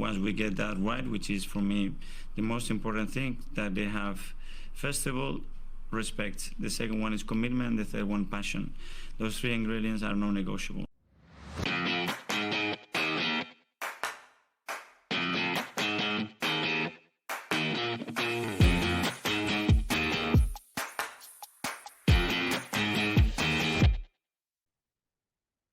once we get that right, which is for me the most important thing, that they have, first of all, respect. The second one is commitment. The third one, passion. Those three ingredients are non-negotiable.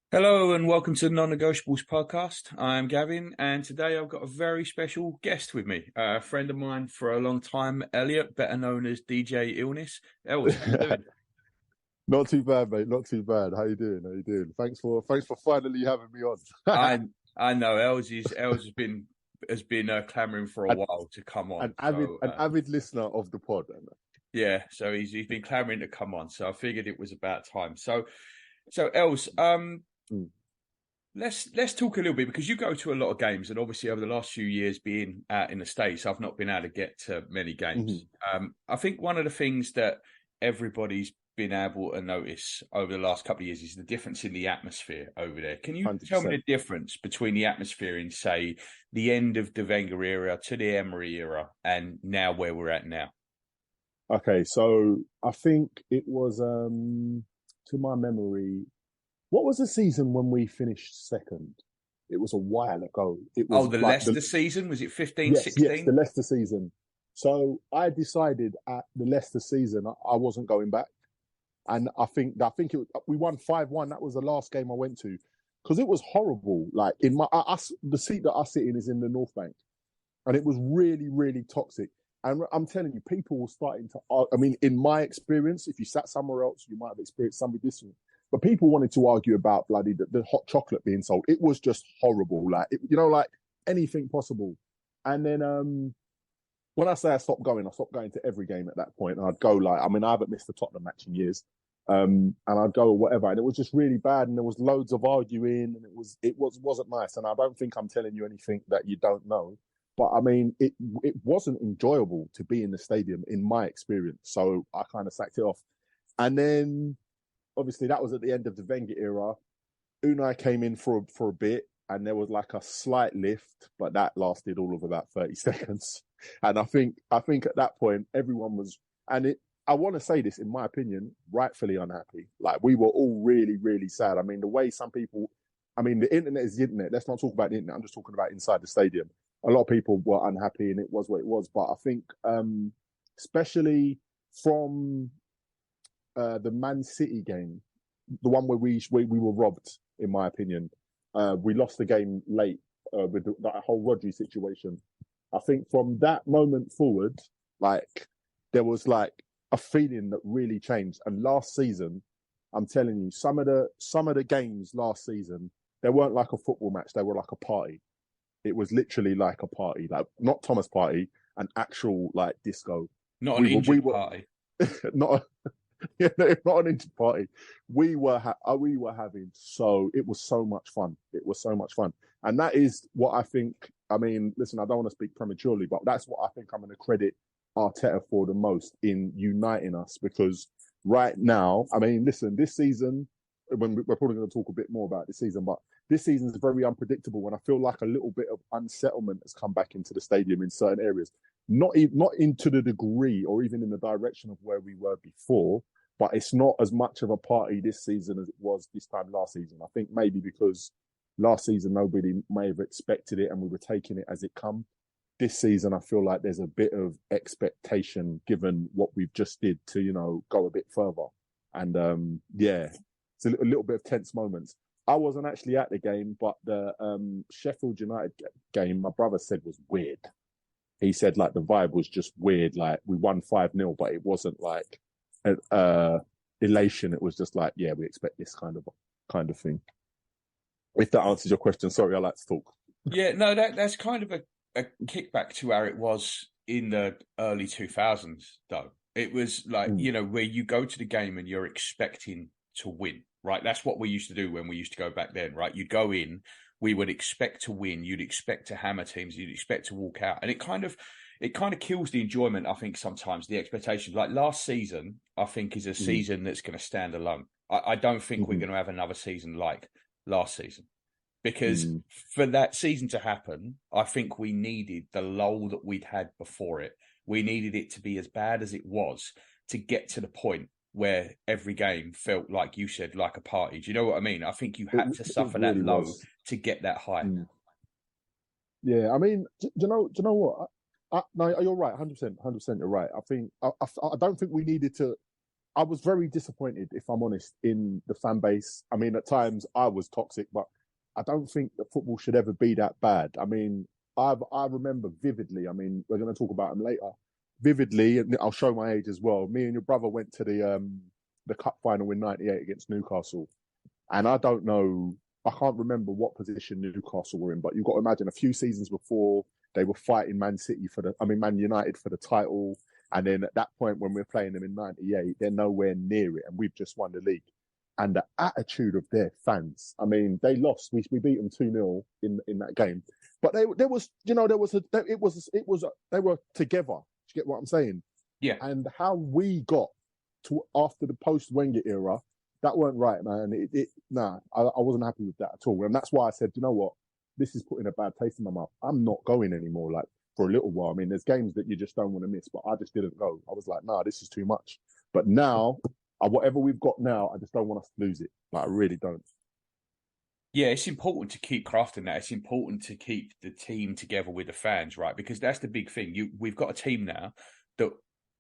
Hello and welcome to the Non-Negotiables podcast. I'm Gavin, and today I've got a very special guest with me, a friend of mine for a long time, Elliott, better known as DJ Illness. Els, how you doing? Not too bad, mate. Not too bad. How you doing? Thanks for finally having me on. I know Els has been clamouring for a while to come on. An avid listener of the pod. Yeah, so he's been clamouring to come on. So I figured it was about time. So Els, let's talk a little bit, because you go to a lot of games, and obviously over the last few years being out in the States, I've not been able to get to many games. I think one of the things that everybody's been able to notice over the last couple of years is the difference in the atmosphere over there. Can you 100%. Tell me the difference between the atmosphere in, say, the end of the Wenger era to the Emery era and now where we're at now? Okay, so I think it was, to my memory, what was the season when we finished second? It was a while ago. It was the Leicester season? Was it 15, yes, 16? Yes, the Leicester season. So I decided at the Leicester season I wasn't going back. And I think we won 5-1. That was the last game I went to, because it was horrible. Like in the seat that I sit in is in the North Bank, and it was really, really toxic. And I'm telling you, people were starting to. I mean, in my experience, if you sat somewhere else, you might have experienced something different. But people wanted to argue about bloody the hot chocolate being sold. It was just horrible, like like anything possible. And then when I say I stopped going to every game at that point. And I'd go I haven't missed a Tottenham match in years. And I'd go or whatever, and it was just really bad. And there was loads of arguing, and it wasn't nice. And I don't think I'm telling you anything that you don't know. But I mean, it wasn't enjoyable to be in the stadium in my experience. So I kind of sacked it off. And then, obviously, that was at the end of the Wenger era. Unai came in for a bit, and there was like a slight lift, but that lasted all of about 30 seconds. And I think at that point, everyone was, I want to say this, in my opinion, rightfully unhappy. Like, we were all really, really sad. I mean, the way some people, the internet is the internet. Let's not talk about the internet. I'm just talking about inside the stadium. A lot of people were unhappy, and it was what it was. But I think, especially from the Man City game, the one where we were robbed, in my opinion. We lost the game late with that whole Rodri situation. I think from that moment forward, like, there was like a feeling that really changed. And last season, I'm telling you, some of the games last season, they weren't like a football match. They were like a party. It was literally like a party, like not Thomas Party, an actual like disco. Not an injured party. Not an injured party. We were having it was so much fun. It was so much fun. And that is what I think. I mean, listen, I don't want to speak prematurely, but that's what I think I'm going to credit Arteta for the most in uniting us, because right now, I mean, listen, this season, when we're probably going to talk a bit more about this season, but this season is very unpredictable, and I feel like a little bit of unsettlement has come back into the stadium in certain areas. Not into the degree or even in the direction of where we were before, but it's not as much of a party this season as it was this time last season. I think maybe because last season nobody may have expected it and we were taking it as it come. This season, I feel like there's a bit of expectation given what we've just did to, go a bit further. And it's a little bit of tense moments. I wasn't actually at the game, but the Sheffield United game, my brother said was weird. He said like the vibe was just weird. Like, we won 5-0, but it wasn't like elation. It was just like, yeah, we expect this kind of thing. If that answers your question, sorry, I like to talk. Yeah, no, that's kind of a kickback to how it was in the early 2000s, though. It was like, where you go to the game and you're expecting to win, right? That's what we used to do when we used to go back then, right? You'd go in, we would expect to win, you'd expect to hammer teams, you'd expect to walk out. And it kind of kills the enjoyment, I think, sometimes, the expectations. Like last season, I think, is a season that's going to stand alone. I don't think we're going to have another season like last season, because for that season to happen, I think we needed the lull that we'd had before it. We needed it to be as bad as it was to get to the point where every game felt, like you said, like a party. Do you know what I mean? I think you had to suffer that low to get that high. Yeah, I mean, do you know what? No, you're right, 100%, 100%. You're right. I think I don't think we needed to. I was very disappointed, if I'm honest, in the fan base. I mean, at times I was toxic, but I don't think that football should ever be that bad. I mean, I remember vividly. I mean, we're going to talk about them later. Vividly, and I'll show my age as well. Me and your brother went to the cup final in '98 against Newcastle, and I don't know. I can't remember what position Newcastle were in, but you've got to imagine a few seasons before they were fighting Man United for the title. And then at that point, when we're playing them in '98, they're nowhere near it. And we've just won the league. And the attitude of their fans, I mean, they lost. We beat them 2-0 in that game. But they were together. Do you get what I'm saying? Yeah. And how we got to after the post-Wenger era, that weren't right, man. I wasn't happy with that at all. And that's why I said, you know what? This is putting a bad taste in my mouth. I'm not going anymore, like, for a little while. I mean, there's games that you just don't want to miss, but I just didn't go. I was like, nah, this is too much. But now, whatever we've got now, I just don't want us to lose it. Like, I really don't. Yeah, it's important to keep crafting that. It's important to keep the team together with the fans, right? Because that's the big thing. We've got a team now that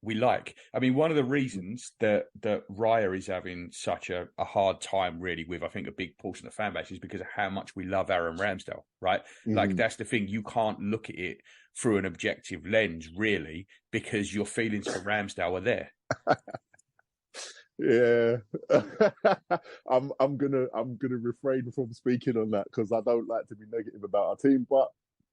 we like. I mean, one of the reasons that Raya is having such a hard time really with, I think, a big portion of the fan base is because of how much we love Aaron Ramsdale, right? Like, that's the thing. You can't look at it through an objective lens, really, because your feelings for Ramsdale are there. Yeah, I'm gonna refrain from speaking on that because I don't like to be negative about our team. But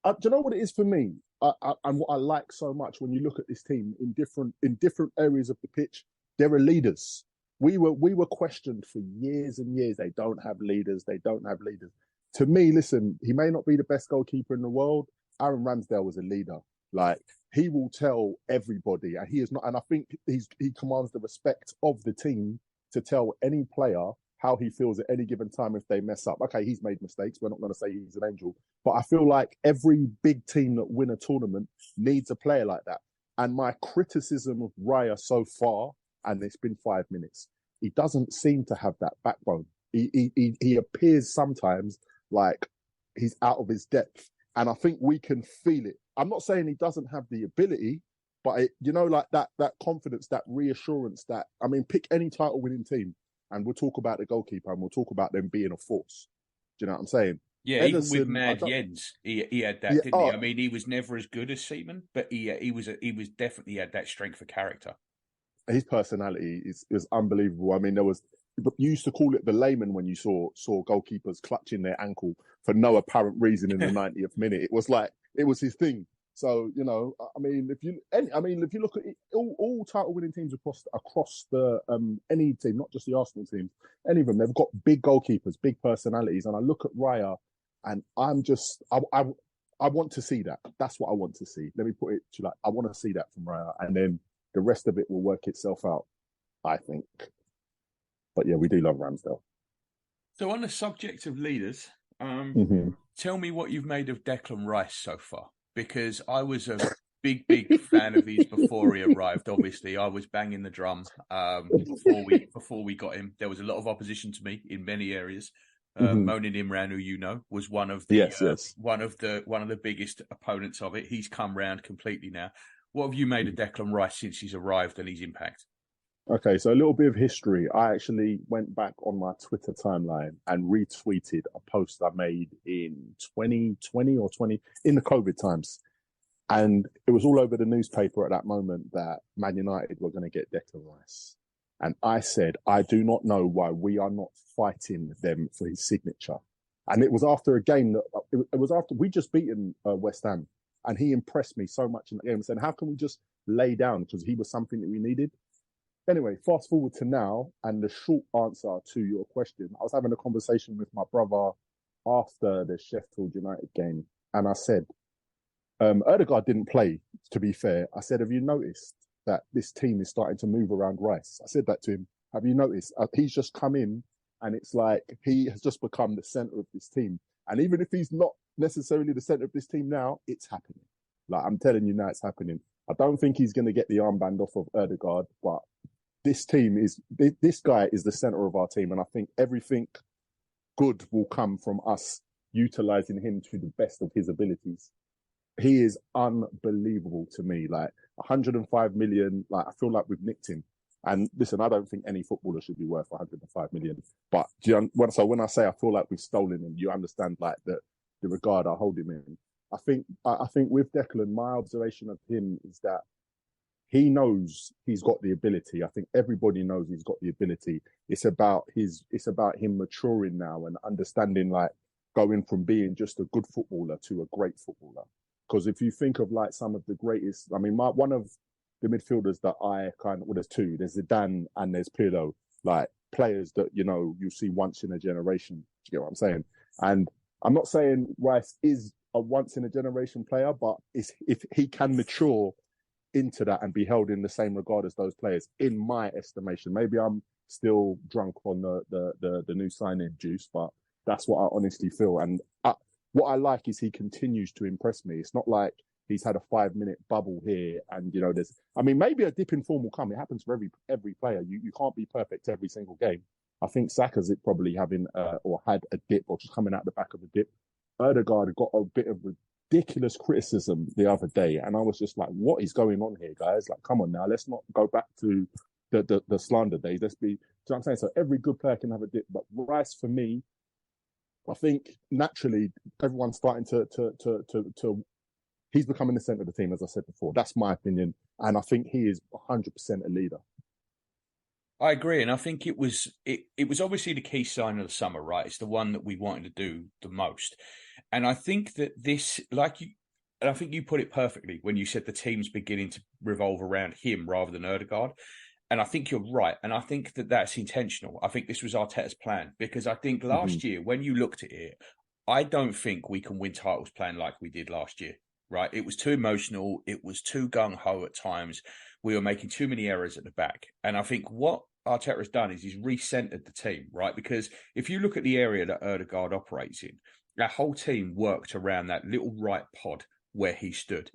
do you know what it is for me? And what I like so much when you look at this team in different areas of the pitch, there are leaders. We were questioned for years and years. They don't have leaders. They don't have leaders. To me, listen, he may not be the best goalkeeper in the world. Aaron Ramsdale was a leader. Like, he will tell everybody, and he is not. And I think he commands the respect of the team to tell any player how he feels at any given time if they mess up. Okay, he's made mistakes. We're not going to say he's an angel, but I feel like every big team that win a tournament needs a player like that. And my criticism of Raya so far, and it's been 5 minutes, he doesn't seem to have that backbone. He appears sometimes like he's out of his depth, and I think we can feel it. I'm not saying he doesn't have the ability, but like that confidence, that reassurance, I mean, pick any title-winning team, and we'll talk about the goalkeeper, and we'll talk about them being a force. Do you know what I'm saying? Yeah, Ederson, even with Mad Jens, he had that, didn't he? I mean, he was never as good as Seaman, but he was definitely had that strength of character. His personality is unbelievable. I mean, you used to call it the layman when you saw goalkeepers clutching their ankle for no apparent reason in the 90th minute. It was like, it was his thing. So, I mean, if you look at it, all title-winning teams across the any team, not just the Arsenal teams, any of them, they've got big goalkeepers, big personalities. And I look at Raya, and I want to see that. That's what I want to see. Let me put it to like, I want to see that from Raya, and then the rest of it will work itself out, I think. But yeah, we do love Ramsdale. So on the subject of leaders, tell me what you've made of Declan Rice so far. Because I was a big fan of his before he arrived. Obviously, I was banging the drum before we got him. There was a lot of opposition to me in many areas. Moaning Imran, who was one of the one of the biggest opponents of it. He's come round completely now. What have you made of Declan Rice since he's arrived and his impact? Okay, so a little bit of history. I actually went back on my Twitter timeline and retweeted a post I made in 2020 or 20 in the COVID times. And it was all over the newspaper at that moment that Man United were going to get Declan Rice. And I said, I do not know why we are not fighting them for his signature. And it was after a game it was after we just beaten West Ham. And he impressed me so much in the game. I said, how can we just lay down? Because he was something that we needed. Anyway, fast forward to now, and the short answer to your question, I was having a conversation with my brother after the Sheffield United game, and I said, Ødegaard didn't play, to be fair. I said, have you noticed that this team is starting to move around Rice? I said that to him. Have you noticed? He's just come in, and it's like he has just become the centre of this team. And even if he's not necessarily the centre of this team now, it's happening. Like, I'm telling you now, it's happening. I don't think he's going to get the armband off of Ødegaard, but this guy is the centre of our team. And I think everything good will come from us utilising him to the best of his abilities. He is unbelievable to me. Like, 105 million, like, I feel like we've nicked him. And listen, I don't think any footballer should be worth 105 million. But so when I say I feel like we've stolen him, you understand like the regard I hold him in. I think with Declan, my observation of him is that he knows he's got the ability. I think everybody knows he's got the ability. It's about him maturing now and understanding, like, going from being just a good footballer to a great footballer. Because if you think of like some of the greatest, I mean, one of the midfielders that there's two. There's Zidane and there's Pirlo, like players that, you see once in a generation. Do you get what I'm saying? And I'm not saying Rice is a once in a generation player, but if he can mature into that and be held in the same regard as those players, in my estimation. Maybe I'm still drunk on the new signing juice, but that's what I honestly feel. And what I like is he continues to impress me. It's not like he's had a 5-minute bubble here and, maybe a dip in form will come. It happens for every player. You can't be perfect every single game. I think Saka's probably having or had a dip or just coming out the back of a dip. Ødegaard got a bit of ridiculous criticism the other day, and I was just like, what is going on here, guys? Like, come on now, let's not go back to the slander days. Let's be, do you know what I'm saying? So every good player can have a dip, but Rice, for me, I think naturally everyone's starting to he's becoming the centre of the team, as I said before. That's my opinion, and I think he is 100% a leader. I agree, and I think it was obviously the key sign of the summer, right? It's the one that we wanted to do the most, and I think that this, and I think you put it perfectly when you said the team's beginning to revolve around him rather than Ødegaard, and I think you're right, and I think that that's intentional. I think this was Arteta's plan, because I think last year when you looked at it, I don't think we can win titles playing like we did last year, right? It was too emotional, it was too gung-ho at times. We were making too many errors at the back. And I think what Arteta has done is he's recentered the team, right? Because if you look at the area that Ødegaard operates in, our whole team worked around that little right pod where he stood.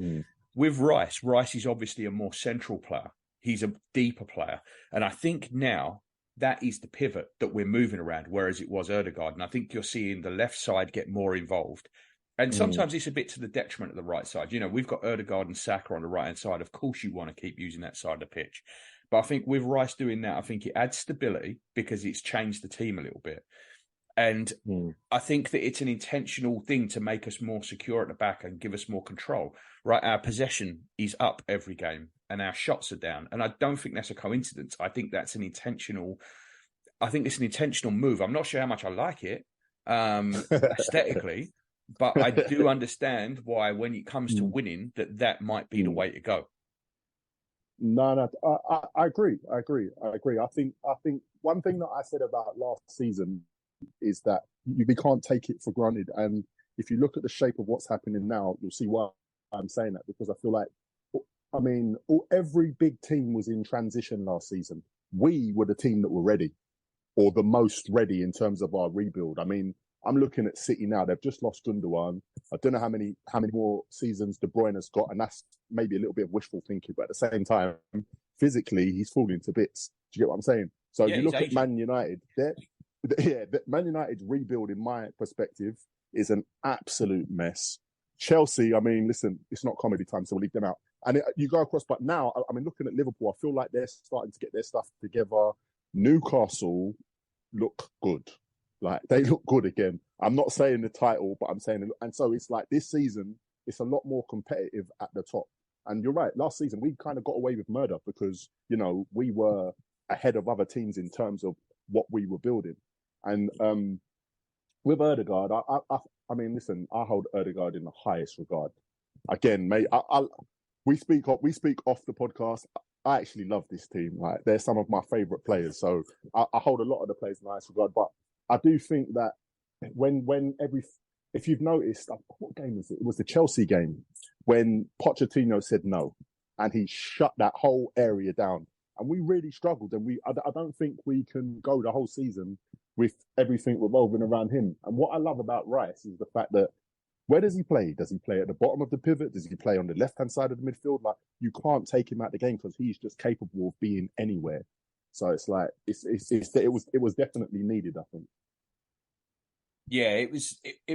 With Rice is obviously a more central player. He's a deeper player. And I think now that is the pivot that we're moving around, whereas it was Ødegaard. And I think you're seeing the left side get more involved. And sometimes it's a bit to the detriment of the right side. We've got Ødegaard and Saka on the right-hand side. Of course, you want to keep using that side of the pitch. But I think with Rice doing that, I think it adds stability because it's changed the team a little bit. And I think that it's an intentional thing to make us more secure at the back and give us more control, right? Our possession is up every game and our shots are down. And I don't think that's a coincidence. I think it's an intentional move. I'm not sure how much I like it aesthetically. But I do understand why, when it comes to winning, that might be the way to go. No, I agree. I think one thing that I said about last season is that we can't take it for granted. And if you look at the shape of what's happening now, you'll see why I'm saying that, because I feel like, every big team was in transition last season. We were the team that were ready, or the most ready in terms of our rebuild. I'm looking at City now. They've just lost Gundogan. I don't know how many more seasons De Bruyne has got, and that's maybe a little bit of wishful thinking. But at the same time, physically, he's falling to bits. Do you get what I'm saying? So if you look at Man United, Man United's rebuild, in my perspective, is an absolute mess. Chelsea, listen, it's not comedy time, so we'll leave them out. And you go across, but now, looking at Liverpool, I feel like they're starting to get their stuff together. Newcastle look good. Like, they look good again. I'm not saying the title, but I'm saying, and so it's like this season, it's a lot more competitive at the top. And you're right, last season, we kind of got away with murder because, we were ahead of other teams in terms of what we were building. And with Ødegaard, listen, I hold Ødegaard in the highest regard. Again, mate, we speak off the podcast. I actually love this team. Like, they're some of my favourite players. So I hold a lot of the players in the highest regard, but I do think that if you've noticed, what game was it? It was the Chelsea game when Pochettino said no, and he shut that whole area down. And we really struggled. And I don't think we can go the whole season with everything revolving around him. And what I love about Rice is the fact that where does he play? Does he play at the bottom of the pivot? Does he play on the left-hand side of the midfield? Like, you can't take him out of the game because he's just capable of being anywhere. So it's like it was definitely needed, I think. Yeah, it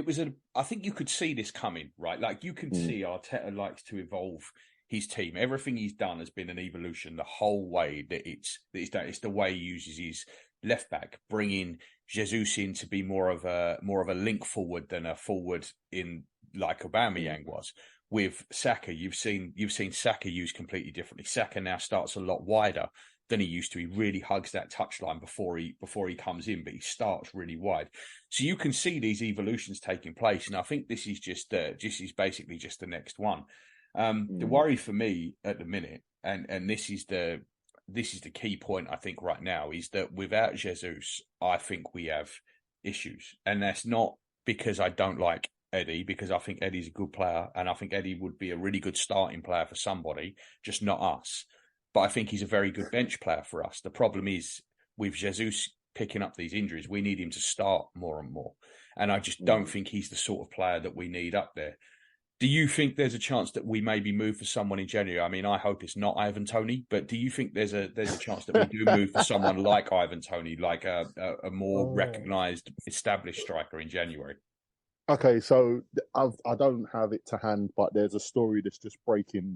was. I think you could see this coming, right? Like, you can see Arteta likes to evolve his team. Everything he's done has been an evolution the whole way. It's the way he uses his left back, bringing Jesus in to be more of a link forward than a forward in like Aubameyang was. With Saka, you've seen Saka used completely differently. Saka now starts a lot wider than he used to. He really hugs that touchline before he comes in, but he starts really wide. So you can see these evolutions taking place, and I think this is basically just the next one. The worry for me at the minute, and this is the key point I think right now, is that without Jesus, I think we have issues, and that's not because I don't like Eddie, because I think Eddie's a good player, and I think Eddie would be a really good starting player for somebody, just not us. But I think he's a very good bench player for us. The problem is, with Jesus picking up these injuries, we need him to start more and more. And I just don't think he's the sort of player that we need up there. Do you think there's a chance that we maybe move for someone in January? I mean, I hope it's not Ivan Toney, but do you think there's a chance that we do move for someone like Ivan Toney, like a more recognised, established striker in January? Okay, so I don't have it to hand, but there's a story that's just breaking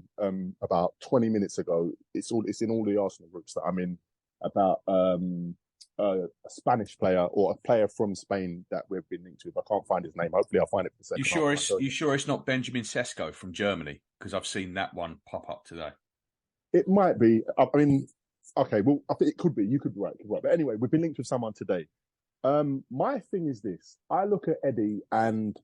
about 20 minutes ago. It's in all the Arsenal groups that I'm in, about a Spanish player or a player from Spain that we've been linked with. I can't find his name. Hopefully, I'll find it for a second. You sure it's not Benjamin Sesko from Germany? Because I've seen that one pop up today. It might be. I mean, okay. Well, I think it could be. You could be right. But anyway, we've been linked with someone today. My thing is this: I look at Eddie and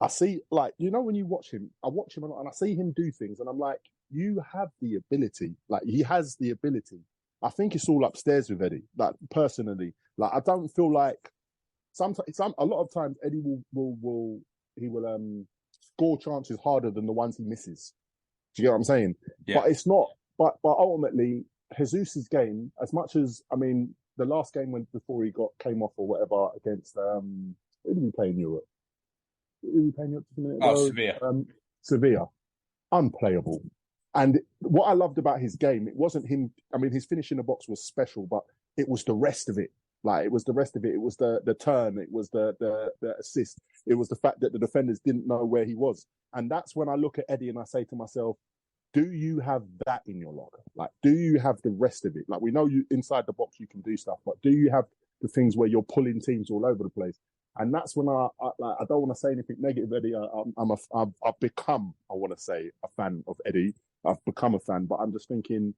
I see, like, when you watch him, I watch him a lot and I see him do things, and I'm like, you have the ability. Like, he has the ability. I think it's all upstairs with Eddie. Like, personally, like, I don't feel like a lot of times Eddie will score chances harder than the ones he misses. Do you get what I'm saying? Yeah. But it's not. But ultimately, Jesus' game, as much as, I mean, the last game before he came off or whatever against who did we play in Europe? Who did we play in Europe just a minute ago? Sevilla. Sevilla, unplayable. And what I loved about his game, it wasn't him. I mean, his finish in the box was special, but it was the rest of it. Like, it was the rest of it. It was the turn. It was the assist. It was the fact that the defenders didn't know where he was. And that's when I look at Eddie and I say to myself, do you have that in your locker? Like, do you have the rest of it? Like, we know you inside the box, you can do stuff, but do you have the things where you're pulling teams all over the place? And that's when I don't want to say anything negative, Eddie. I've become, I want to say, a fan of Eddie. I've become a fan, but I'm just thinking,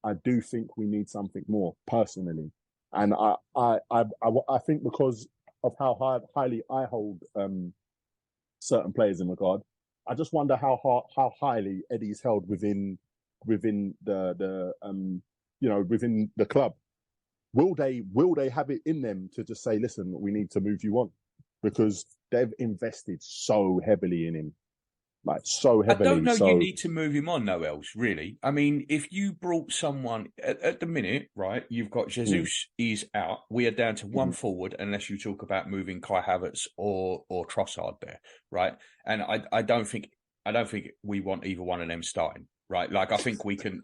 I do think we need something more personally. And I think because of how highly I hold certain players in regard, I just wonder how highly Eddie's held within the within the club. Will they have it in them to just say, listen, we need to move you on? Because they've invested so heavily in him. Like, so heavily. I don't know you need to move him on, no else, really. I mean, if you brought someone at the minute, right, you've got Jesus is out. We are down to one forward, unless you talk about moving Kai Havertz or Trossard there, right? And I don't think we want either one of them starting, right? Like, I think we can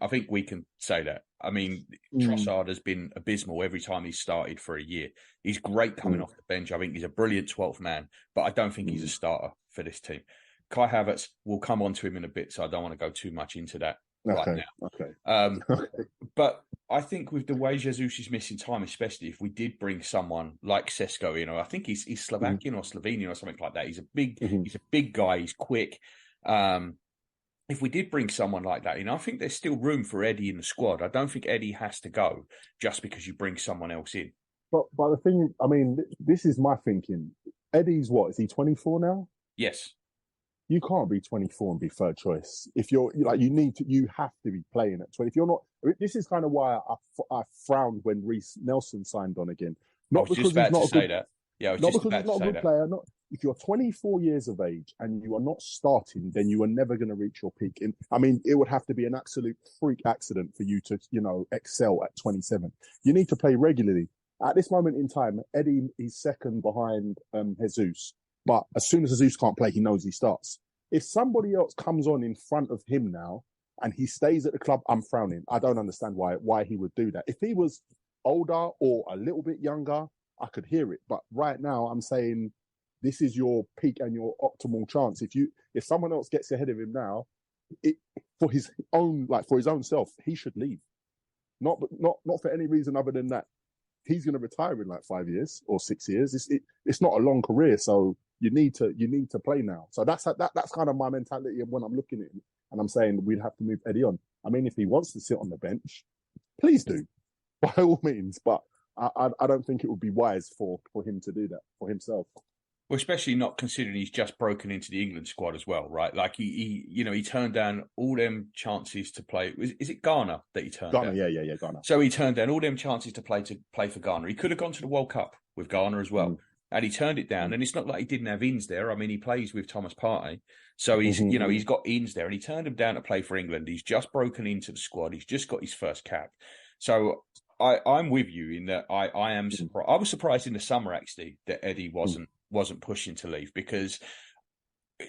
say that. I mean, Trossard has been abysmal every time he's started for a year. He's great coming off the bench. I think he's a brilliant 12th man, but I don't think he's a starter for this team. Kai Havertz, will come on to him in a bit, so I don't want to go too much into that right now. Okay. But I think with the way Jesus is missing time, especially if we did bring someone like Sesko in, or I think he's Slovakian or Slovenian or something like that. He's a big guy. He's quick. If we did bring someone like that in, I think there's still room for Eddie in the squad. I don't think Eddie has to go just because you bring someone else in. But the thing, I mean, this is my thinking. Eddie's what? Is he 24 now? Yes. You can't be 24 and be third choice. If you have to be playing at 20. If you're not, this is kind of why I frowned when Reece Nelson signed on again. Not because he's not a good player. Yeah, not because he's not a good player. If you're 24 years of age and you are not starting, then you are never going to reach your peak. I mean, it would have to be an absolute freak accident for you to, excel at 27. You need to play regularly. At this moment in time, Eddie is second behind Jesus. But as soon as Jesus can't play, he knows he starts. If somebody else comes on in front of him now and he stays at the club, I'm frowning. I don't understand why he would do that. If he was older or a little bit younger, I could hear it. But right now, I'm saying this is your peak and your optimal chance. If someone else gets ahead of him now, for his own self, he should leave. Not for any reason other than that he's going to retire in like 5 years or 6 years. It's not a long career, so you need to play now. So that's kind of my mentality when I'm looking at him, and I'm saying we'd have to move Eddie on. I mean, if he wants to sit on the bench, please do, by all means. But I don't think it would be wise for him to do that for himself. Well, especially not considering he's just broken into the England squad as well, right? Like he turned down all them chances to play. Is it Ghana that he turned down? Yeah, Ghana. So he turned down all them chances to play for Ghana. He could have gone to the World Cup with Ghana as well, and he turned it down. And it's not like he didn't have ins there. I mean, he plays with Thomas Partey, so he's he's got ins there, and he turned him down to play for England. He's just broken into the squad. He's just got his first cap. So I'm with you in that I am surprised. I was surprised in the summer actually that Eddie wasn't pushing to leave, because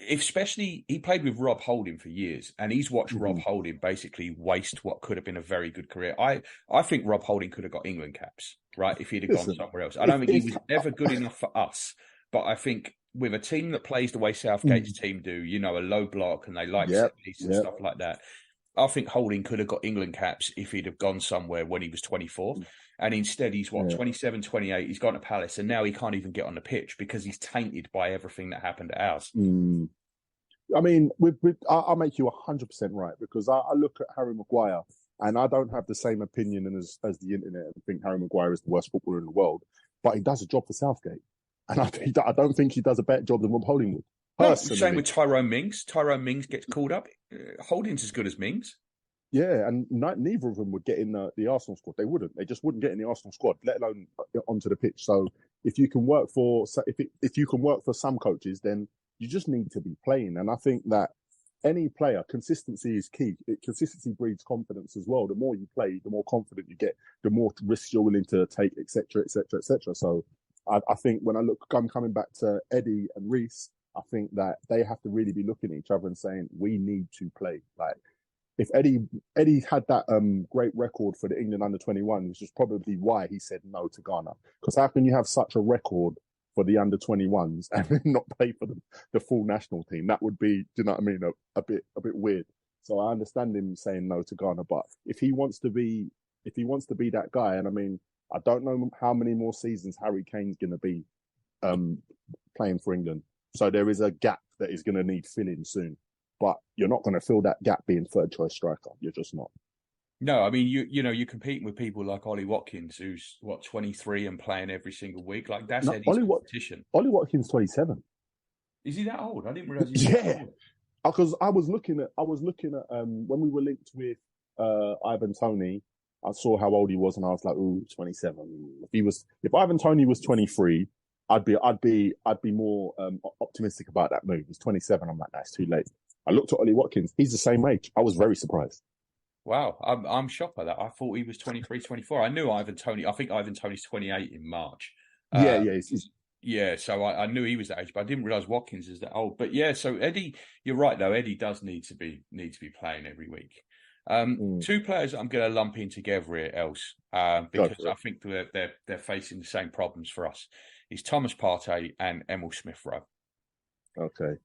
especially he played with Rob Holding for years, and he's watched Rob Holding basically waste what could have been a very good career. I think Rob Holding could have got England caps, right, if he'd have gone somewhere else. I don't think he was ever good enough for us, but I think with a team that plays the way Southgate's team do, a low block, and they like set pieces and stuff like that, I think Holding could have got England caps if he'd have gone somewhere when he was 24. And instead, he's 27, 28. He's gone to Palace, and now he can't even get on the pitch because he's tainted by everything that happened at ours. I mean, I'll make you 100% right, because I look at Harry Maguire, and I don't have the same opinion as the internet and think Harry Maguire is the worst footballer in the world, but he does a job for Southgate. And I don't think he does a better job than Rob Holding would. No, same with Tyrone Mings. Tyrone Mings gets called up. Holding's as good as Mings. Yeah, and neither of them would get in the Arsenal squad. They wouldn't. They just wouldn't get in the Arsenal squad, let alone onto the pitch. So if you can work for some coaches, then you just need to be playing. And I think that any player, consistency is key. Consistency breeds confidence as well. The more you play, the more confident you get, the more risks you're willing to take, etc., etc., etc. So I think when I'm coming back to Eddie and Reece, I think that they have to really be looking at each other and saying, we need to play. Like, if Eddie had that great record for the England under-21s, which is probably why he said no to Ghana. Because how can you have such a record for the under-21s and not play for the full national team? That would be, do you know what I mean, a bit weird. So I understand him saying no to Ghana, but if he wants to be that guy, and I mean, I don't know how many more seasons Harry Kane's going to be playing for England. So there is a gap that is going to need filling soon. But you're not going to fill that gap being third choice striker. You're just not. No, I mean, you're competing with people like Ollie Watkins, who's 23 and playing every single week. Like, that's Eddie's competition. Ollie Watkins 27. Is he that old? I didn't realize he was that old. Because I was looking at when we were linked with Ivan Toney, I saw how old he was, and I was like, ooh, 27. If Ivan Toney was 23, I'd be more optimistic about that move. He's 27. I'm like, that's too late. I looked at Ollie Watkins. He's the same age. I was very surprised. Wow. I'm shocked by that. I thought he was 23, 24. I knew Ivan Toney. I think Ivan Toney's 28 in March. Yeah. So I knew he was that age, but I didn't realise Watkins is that old. But yeah, so Eddie, you're right though. Eddie does need to be playing every week. Two players that I'm going to lump in together here, else, because I think they're facing the same problems for us. Is Thomas Partey and Emil Smith-Rowe. Okay.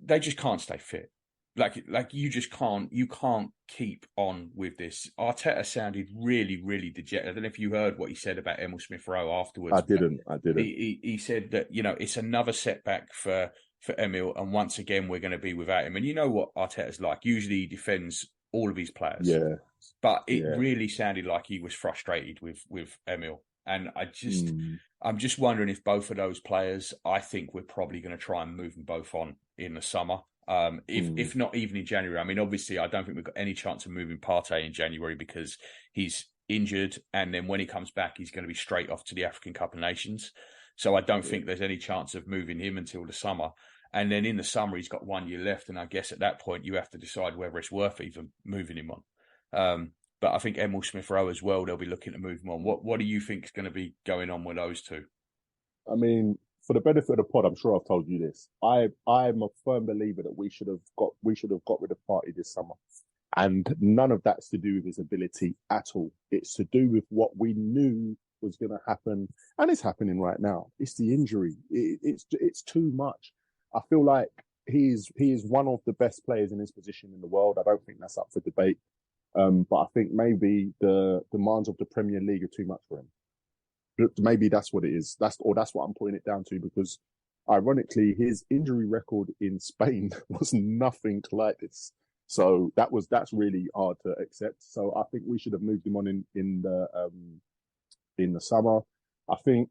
They just can't stay fit. Like you just can't. You can't keep on with this. Arteta sounded really, really dejected. I don't know if you heard what he said about Emil Smith-Rowe afterwards. I didn't. He said that it's another setback for Emil, and once again we're going to be without him. And you know what Arteta's like. Usually he defends all of his players. Yeah. But it really sounded like he was frustrated with Emil. And I'm just wondering if both of those players, I think we're probably going to try and move them both on in the summer. If not even in January. I mean, obviously, I don't think we've got any chance of moving Partey in January because he's injured. And then when he comes back, he's going to be straight off to the African Cup of Nations. So I don't think there's any chance of moving him until the summer. And then in the summer, he's got 1 year left. And I guess at that point, you have to decide whether it's worth even moving him on. But I think Emil Smith-Rowe as well, they'll be looking to move him on. What do you think is going to be going on with those two? I mean, for the benefit of the pod, I'm sure I've told you this. I'm a firm believer that we should have got rid of Partey this summer. And none of that's to do with his ability at all. It's to do with what we knew was going to happen, and it's happening right now. It's the injury. It's too much. I feel like he is one of the best players in his position in the world. I don't think that's up for debate. But I think maybe the demands of the Premier League are too much for him. Maybe that's what it is. That's what I'm putting it down to, because ironically, his injury record in Spain was nothing like this. So that's really hard to accept. So I think we should have moved him on in the summer. I think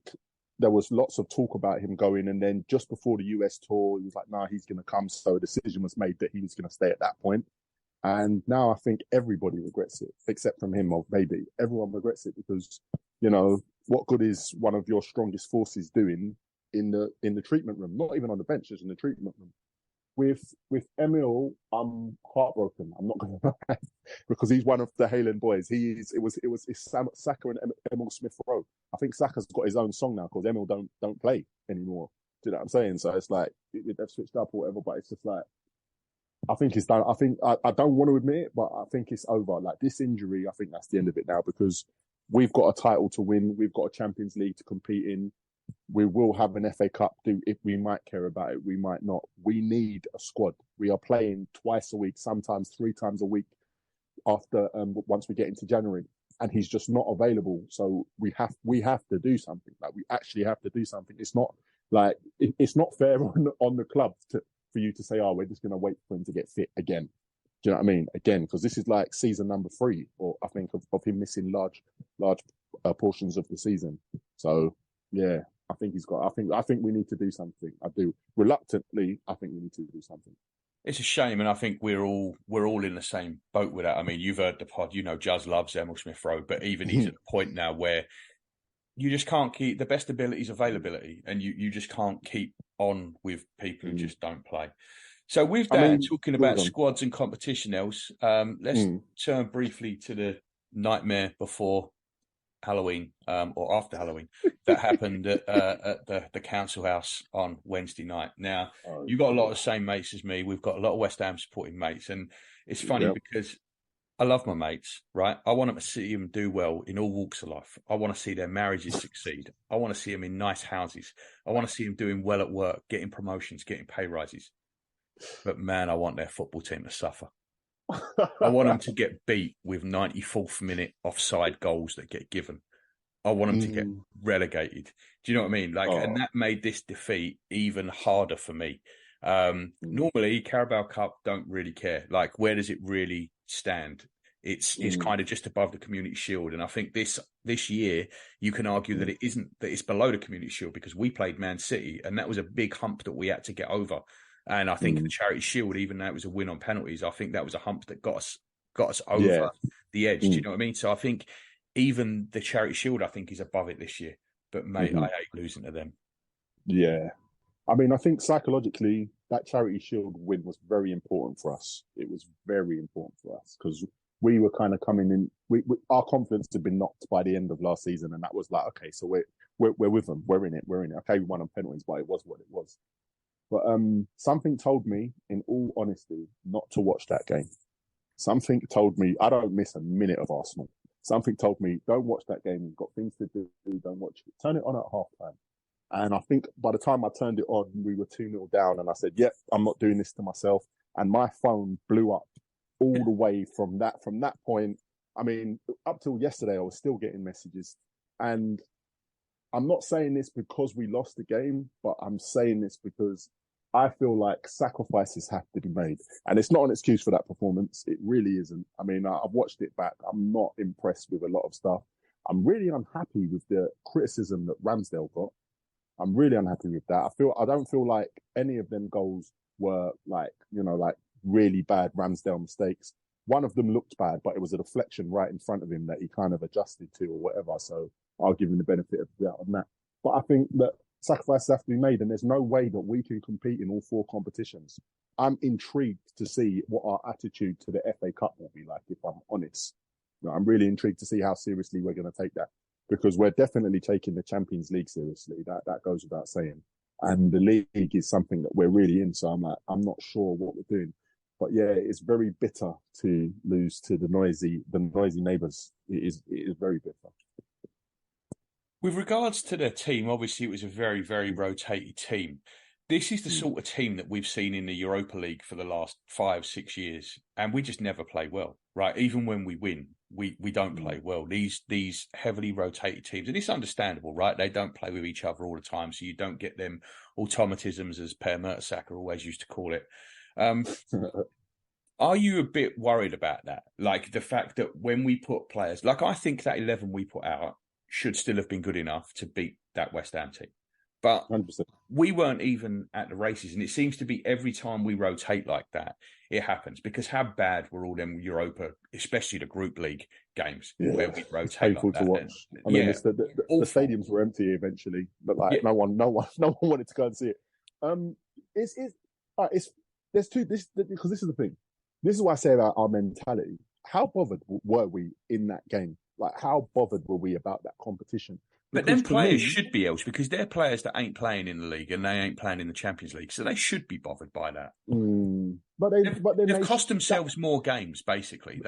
there was lots of talk about him going, and then just before the US tour, he was like, "Nah, he's going to come." So a decision was made that he was going to stay at that point. And now I think everybody regrets it, except from him, or maybe everyone regrets it, because what good is one of your strongest forces doing in the treatment room? Not even on the bench, just in the treatment room. With Emil, I'm heartbroken. I'm not going to lie, because he's one of the Haaland boys. It's Saka and Emil Smith-Rowe. I think Saka's got his own song now because Emil don't play anymore. Do you know what I'm saying? So it's like they've switched up or whatever, but it's just like, I think it's done. I think I don't want to admit it, but I think it's over. Like this injury, I think that's the end of it now, because we've got a title to win. We've got a Champions League to compete in. We will have an FA Cup. If we might care about it, we might not. We need a squad. We are playing twice a week, sometimes 3 times a week after once we get into January, and he's just not available. So we have to do something. Like we actually have to do something. It's not like it's not fair on the club for you to say, "Oh, we're just going to wait for him to get fit again." Do you know what I mean? Again, because this is like season number 3, or I think of him missing large portions of the season. So yeah, I think he's got. I think we need to do something. I do reluctantly. I think we need to do something. It's a shame, and I think we're all in the same boat with that. I mean, you've heard the pod. Juz loves Emil Smith-Rowe, but even he's at the point now where you just can't keep the best abilities availability, and you just can't keep on with people who just don't play. So with that, talking about squads and competition, else, let's turn briefly to the nightmare before Halloween or after Halloween that happened at the council house on Wednesday night. Now, you've got a lot of the same mates as me. We've got a lot of West Ham supporting mates, and it's funny because I love my mates, right? I want them to see them do well in all walks of life. I want to see their marriages succeed. I want to see them in nice houses. I want to see them doing well at work, getting promotions, getting pay rises. But man, I want their football team to suffer. I want them to get beat with 94th minute offside goals that get given. I want them to get relegated. Do you know what I mean? And that made this defeat even harder for me. Normally, Carabao Cup don't really care. Like, where does it really stand? It's kind of just above the Community Shield, and I think this year you can argue that it isn't, that it's below the Community Shield, because we played Man City, and that was a big hump that we had to get over. And I think the Charity Shield, even though it was a win on penalties, I think that was a hump that got us over the edge. Do you know what I mean? So I think even the Charity Shield, I think, is above it this year. But mate, I hate losing to them. Yeah. I mean, I think psychologically, that Charity Shield win was very important for us. It was very important for us because we were kind of coming in. Our confidence had been knocked by the end of last season, and that was like, okay, so we're with them. We're in it. Okay, we won on penalties, but it was what it was. But something told me, in all honesty, not to watch that game. Something told me I don't miss a minute of Arsenal. Something told me, don't watch that game. You've got things to do. Don't watch it. Turn it on at halftime. And I think by the time I turned it on, we were 2-0 down. And I said, yep, I'm not doing this to myself. And my phone blew up all the way from that point. I mean, up till yesterday, I was still getting messages. And I'm not saying this because we lost the game, but I'm saying this because I feel like sacrifices have to be made. And it's not an excuse for that performance. It really isn't. I mean, I've watched it back. I'm not impressed with a lot of stuff. I'm really unhappy with the criticism that Ramsdale got. I'm really unhappy with that. I don't feel like any of them goals were like really bad Ramsdale mistakes. One of them looked bad, but it was a deflection right in front of him that he kind of adjusted to or whatever. So I'll give him the benefit of the doubt on that. But I think that sacrifices have to be made, and there's no way that we can compete in all 4 competitions. I'm intrigued to see what our attitude to the FA Cup will be like, if I'm honest. I'm really intrigued to see how seriously we're going to take that, because we're definitely taking the Champions League seriously. That goes without saying. And the league is something that we're really in. So I'm not sure what we're doing. But yeah, it's very bitter to lose to the noisy neighbours. It is very bitter. With regards to their team, obviously it was a very, very rotated team. This is the sort of team that we've seen in the Europa League for the last 5-6 years, and we just never play well, right? Even when we win, we don't play well. These heavily rotated teams, and it's understandable, right? They don't play with each other all the time, so you don't get them automatisms, as Per Mertesacker always used to call it. Are you a bit worried about that? Like the fact that when we put players, like I think that 11 we put out should still have been good enough to beat that West Ham team. But 100%. we weren't even at the races. And it seems to be every time we rotate like that, it happens. Because how bad were all them Europa, especially the Group League games, where we rotate? It's painful like to that. watch. I mean, the stadiums were empty eventually, but like no one wanted to go and see it. There's two. Because this is the thing. This is what I say about our mentality. How bothered were we in that game? Like, how bothered were we about that competition? But then players should be else, because they're players that ain't playing in the league and they ain't playing in the Champions League, so they should be bothered by that. But they've cost themselves more games. Basically,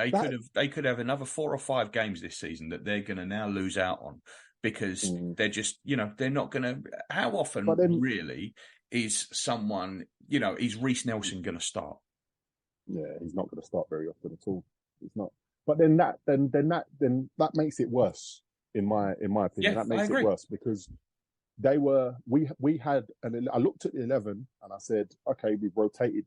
they could have another 4 or 5 games this season that they're going to now lose out on because they're just they're not going to. How often really is someone is Reece Nelson going to start? Yeah, he's not going to start very often at all. He's not. But then that makes it worse. In my opinion, that makes it worse because we had, and I looked at the 11 and I said, okay, we've rotated,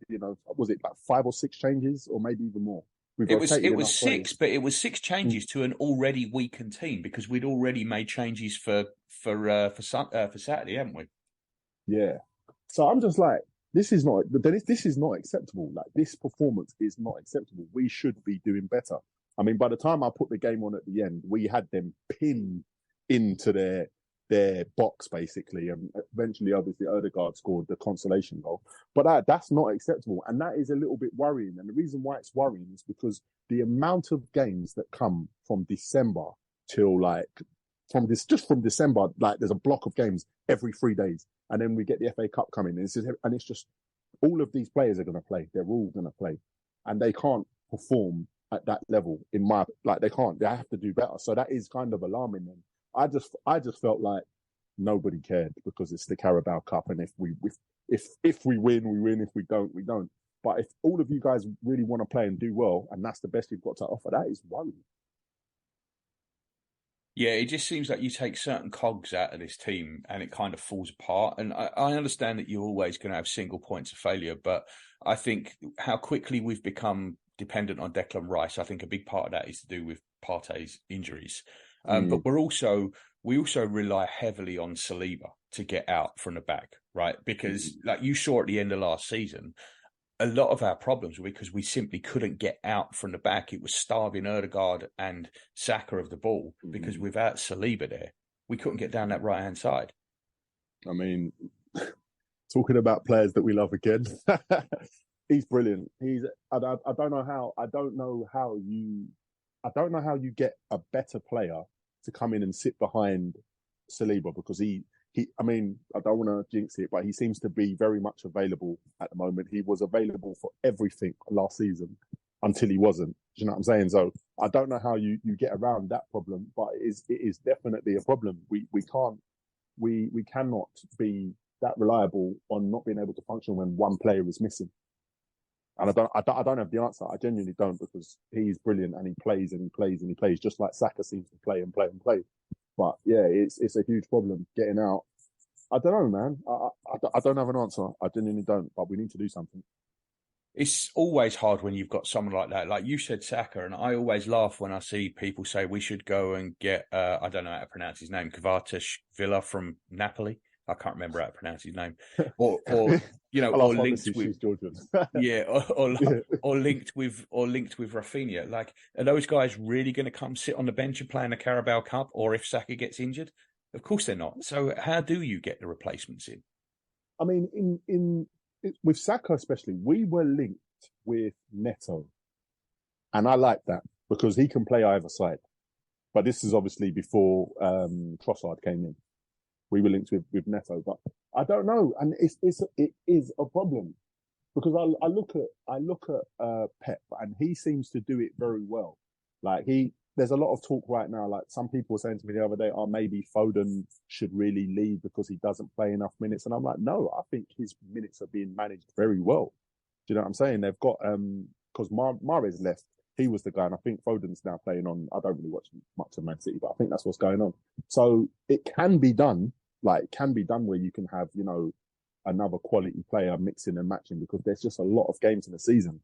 was it like 5 or 6 changes or maybe even more? It was 6, but it was 6 changes to an already weakened team because we'd already made changes for Saturday, haven't we? Yeah. So I'm just like, this is not acceptable. Like, this performance is not acceptable. We should be doing better. I mean, by the time I put the game on at the end, we had them pinned into their box, basically. And eventually, obviously, Odegaard scored the consolation goal. But that's not acceptable. And that is a little bit worrying. And the reason why it's worrying is because the amount of games that come from December till from December, like there's a block of games every 3 days. And then we get the FA Cup coming. And it's just all of these players are going to play. They're all going to play. And they can't perform at that level they can't. They have to do better. So that is kind of alarming. And I just felt like nobody cared because it's the Carabao Cup, and if we win, we win. If we don't, we don't. But if all of you guys really want to play and do well, and that's the best you've got to offer, that is worrying. Yeah, it just seems like you take certain cogs out of this team and it kind of falls apart. And I understand that you're always going to have single points of failure, but I think how quickly we've become dependent on Declan Rice, I think a big part of that is to do with Partey's injuries. But we also rely heavily on Saliba to get out from the back, right? Because like you saw at the end of last season, a lot of our problems were because we simply couldn't get out from the back. It was starving Odegaard and Saka of the ball because without Saliba there, we couldn't get down that right-hand side. I mean, talking about players that we love again, he's brilliant. I don't know how you get a better player to come in and sit behind Saliba, because I mean, I don't want to jinx it, but he seems to be very much available at the moment. He was available for everything last season until he wasn't. Do you know what I'm saying? So I don't know how you get around that problem, but it is definitely a problem. We cannot be that reliable on not being able to function when one player is missing. And I don't have the answer. I genuinely don't, because he's brilliant and he plays and he plays and he plays just like Saka seems to play and play and play. But yeah, it's a huge problem getting out. I don't know, man. I don't have an answer. I genuinely don't. But we need to do something. It's always hard when you've got someone like that. Like you said, Saka, and I always laugh when I see people say we should go and get, I don't know how to pronounce his name, Kvaratskhelia from Napoli. I can't remember how to pronounce his name. Or linked with Georgian. Yeah, or linked with Rafinha. Like, are those guys really going to come sit on the bench and play in the Carabao Cup? Or if Saka gets injured? Of course they're not. So how do you get the replacements in? I mean, with Saka especially, we were linked with Neto, and I like that because he can play either side. But this is obviously before Trossard came in. We were linked with Neto, but I don't know, and it is a problem because I look at Pep, and he seems to do it very well. Like there's a lot of talk right now. Like some people were saying to me the other day, "Oh, maybe Foden should really leave because he doesn't play enough minutes." And I'm like, no, I think his minutes are being managed very well. Do you know what I'm saying? They've got because Mahrez left. He was the guy, and I think Foden's now playing on. I don't really watch much of Man City, but I think that's what's going on. So it can be done. Like, it can be done where you can have, another quality player mixing and matching because there's just a lot of games in the season.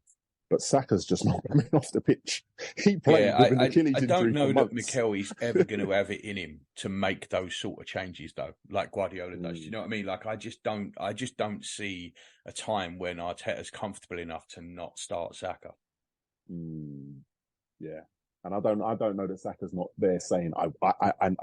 But Saka's just not coming off the pitch. He played with an Achilles injury. I don't know that months. Mikel is ever going to have it in him to make those sort of changes, though, like Guardiola does. Do you know what I mean? Like, I just don't see a time when Arteta's comfortable enough to not start Saka. Yeah, and I don't know that Saka's not there saying I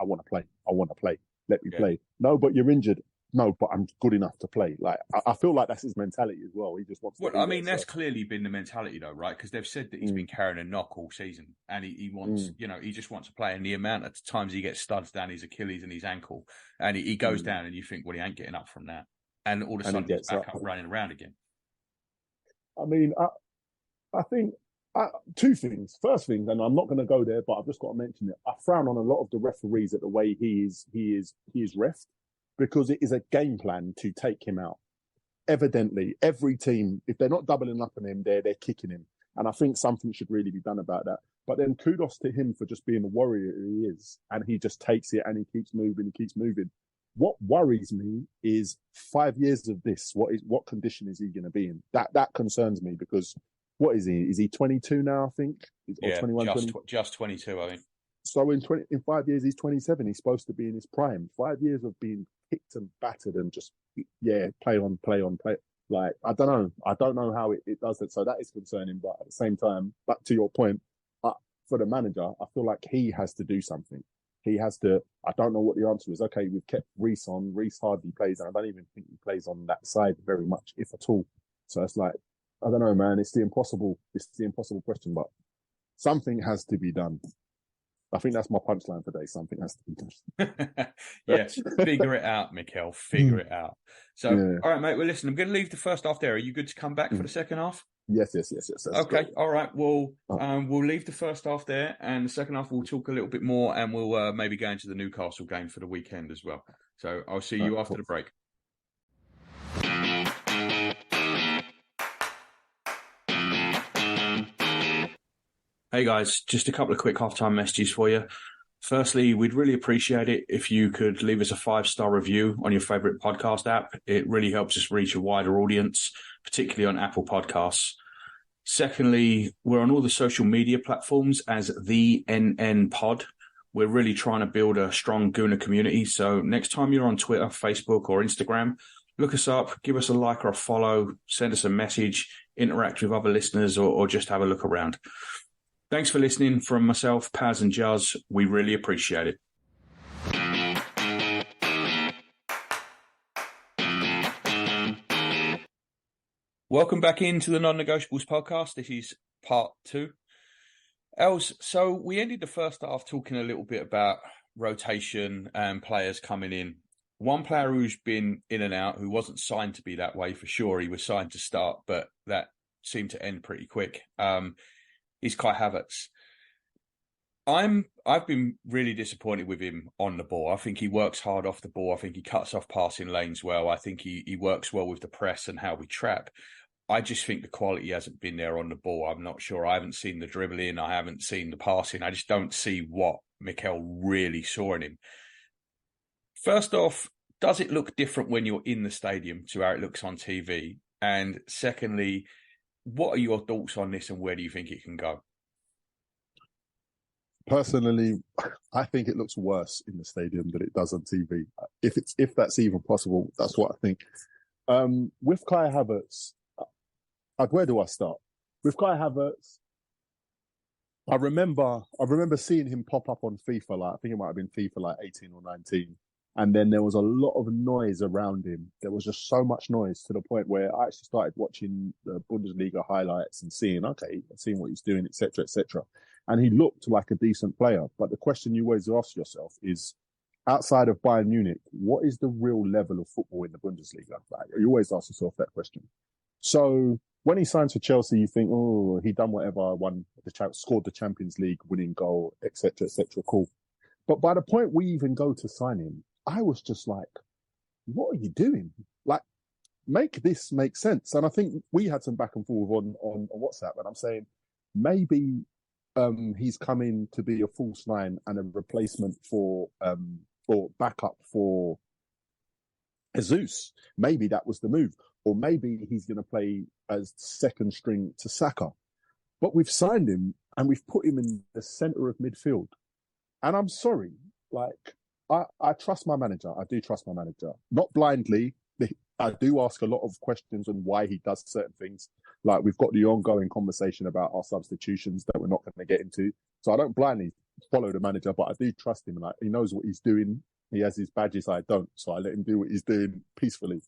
want to play. I want to play. Let me play. No, but you're injured. No, but I'm good enough to play. Like I feel like that's his mentality as well. He just wants. Well, I mean, that's clearly been the mentality, though, right? Because they've said that he's been carrying a knock all season, and he wants, he just wants to play. And the amount of times he gets studs down his Achilles and his ankle, and he goes down, and you think, well, he ain't getting up from that, and all of a sudden he's back up running around again. I mean, I think. Two things. First thing, and I'm not going to go there, but I've just got to mention it. I frown on a lot of the referees at the way he is reffed, because it is a game plan to take him out. Evidently, every team, if they're not doubling up on him, they're kicking him, and I think something should really be done about that. But then kudos to him for just being the warrior he is, and he just takes it and he keeps moving. What worries me is 5 years of this. What condition is he going to be in? That concerns me because. What is he? Is he 22 now, I think? Or 21, just 22, I think. So in 5 years, he's 27. He's supposed to be in his prime. 5 years of being kicked and battered and just, play on. Like, I don't know how it does it. So that is concerning. But at the same time, back to your point, for the manager, I feel like he has to do something. He has to, I don't know what the answer is. Okay, we've kept Reece on. Reece hardly plays. And I don't even think he plays on that side very much, if at all. So it's like, I don't know, man. It's the impossible question, but something has to be done. I think that's my punchline today. Something has to be done. Yes, figure it out, Mikel. Figure it out. So, all right, mate. Well, listen, I'm going to leave the first half there. Are you good to come back for the second half? Yes. Okay, great. All right. Well, we'll leave the first half there, and the second half we'll talk a little bit more, and we'll maybe go into the Newcastle game for the weekend as well. So I'll see you after the break. Hey guys, just a couple of quick halftime messages for you. Firstly, we'd really appreciate it if you could leave us a 5-star review on your favourite podcast app. It really helps us reach a wider audience, particularly on Apple Podcasts. Secondly, we're on all the social media platforms as the NN Pod. We're really trying to build a strong Gooner community. So next time you're on Twitter, Facebook or Instagram, look us up, give us a like or a follow, send us a message, interact with other listeners or just have a look around. Thanks for listening from myself, Paz and Jazz. We really appreciate it. Welcome back into the Non-Negotiables podcast. This is part 2. Els, so we ended the first half talking a little bit about rotation and players coming in. One player who's been in and out, who wasn't signed to be that way for sure. He was signed to start, but that seemed to end pretty quick. Is Kai Havertz. I've been really disappointed with him on the ball. I think he works hard off the ball. I think he cuts off passing lanes well. I think he works well with the press and how we trap. I just think the quality hasn't been there on the ball. I'm not sure. I haven't seen the dribbling. I haven't seen the passing. I just don't see what Mikel really saw in him. First off, does it look different when you're in the stadium to how it looks on TV? And secondly, what are your thoughts on this and where do you think it can go? Personally, I think it looks worse in the stadium than it does on TV. If that's even possible, that's what I think. With Kai Havertz, where do I start? With Kai Havertz, I remember seeing him pop up on FIFA. Like, I think it might have been FIFA like 18 or 19, And then there was a lot of noise around him. There was just so much noise to the point where I actually started watching the Bundesliga highlights and seeing what he's doing, etc., etc. And he looked like a decent player. But the question you always ask yourself is, outside of Bayern Munich, what is the real level of football in the Bundesliga? Like, you always ask yourself that question. So when he signs for Chelsea, you think, oh, he done whatever, scored the Champions League winning goal, etc., etc. Cool. But by the point we even go to sign him, I was just like, what are you doing? Like, make this make sense. And I think we had some back and forth on WhatsApp, and I'm saying maybe he's coming to be a false nine and a replacement for or backup for Jesus. Maybe that was the move. Or maybe he's going to play as second string to Saka. But we've signed him and we've put him in the centre of midfield. And I'm sorry, like, I trust my manager. I do trust my manager. Not blindly. I do ask a lot of questions on why he does certain things. Like, we've got the ongoing conversation about our substitutions that we're not going to get into. So I don't blindly follow the manager, but I do trust him. Like, he knows what he's doing. He has his badges. I don't. So I let him do what he's doing peacefully.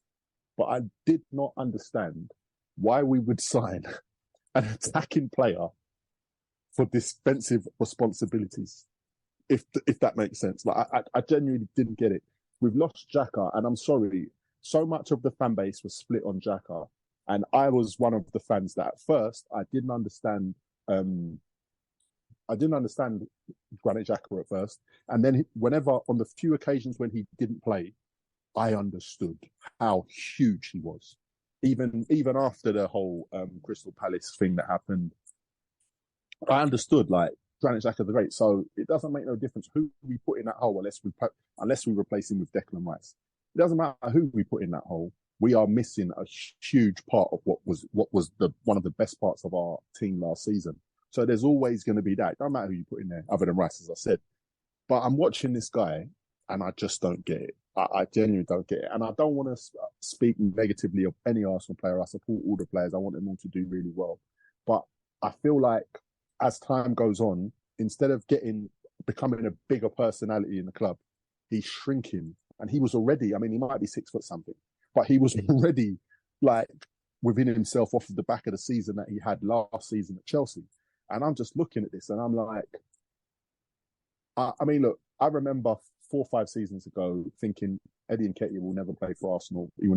But I did not understand why we would sign an attacking player for defensive responsibilities. If that makes sense. Like, I genuinely didn't get it. We've lost Xhaka, and I'm sorry, so much of the fan base was split on Xhaka. And I was one of the fans that at first I didn't understand Granit Xhaka at first. And then whenever, on the few occasions when he didn't play, I understood how huge he was. Even after the whole Crystal Palace thing that happened, I understood, like, Granit Xhaka the great. So it doesn't make no difference who we put in that hole unless we replace him with Declan Rice. It doesn't matter who we put in that hole. We are missing a huge part of what was one of the best parts of our team last season. So there's always going to be that. It doesn't matter who you put in there, other than Rice, as I said. But I'm watching this guy, and I just don't get it. I genuinely don't get it. And I don't want to speak negatively of any Arsenal player. I support all the players. I want them all to do really well. But I feel like as time goes on, instead of becoming a bigger personality in the club, he's shrinking. And he was already, I mean, he might be 6 foot something, but he was already, like, within himself off of the back of the season that he had last season at Chelsea. And I'm just looking at this and I'm like, I mean, look, I remember 4 or 5 seasons ago thinking Eddie Nketiah will never play for Arsenal. He will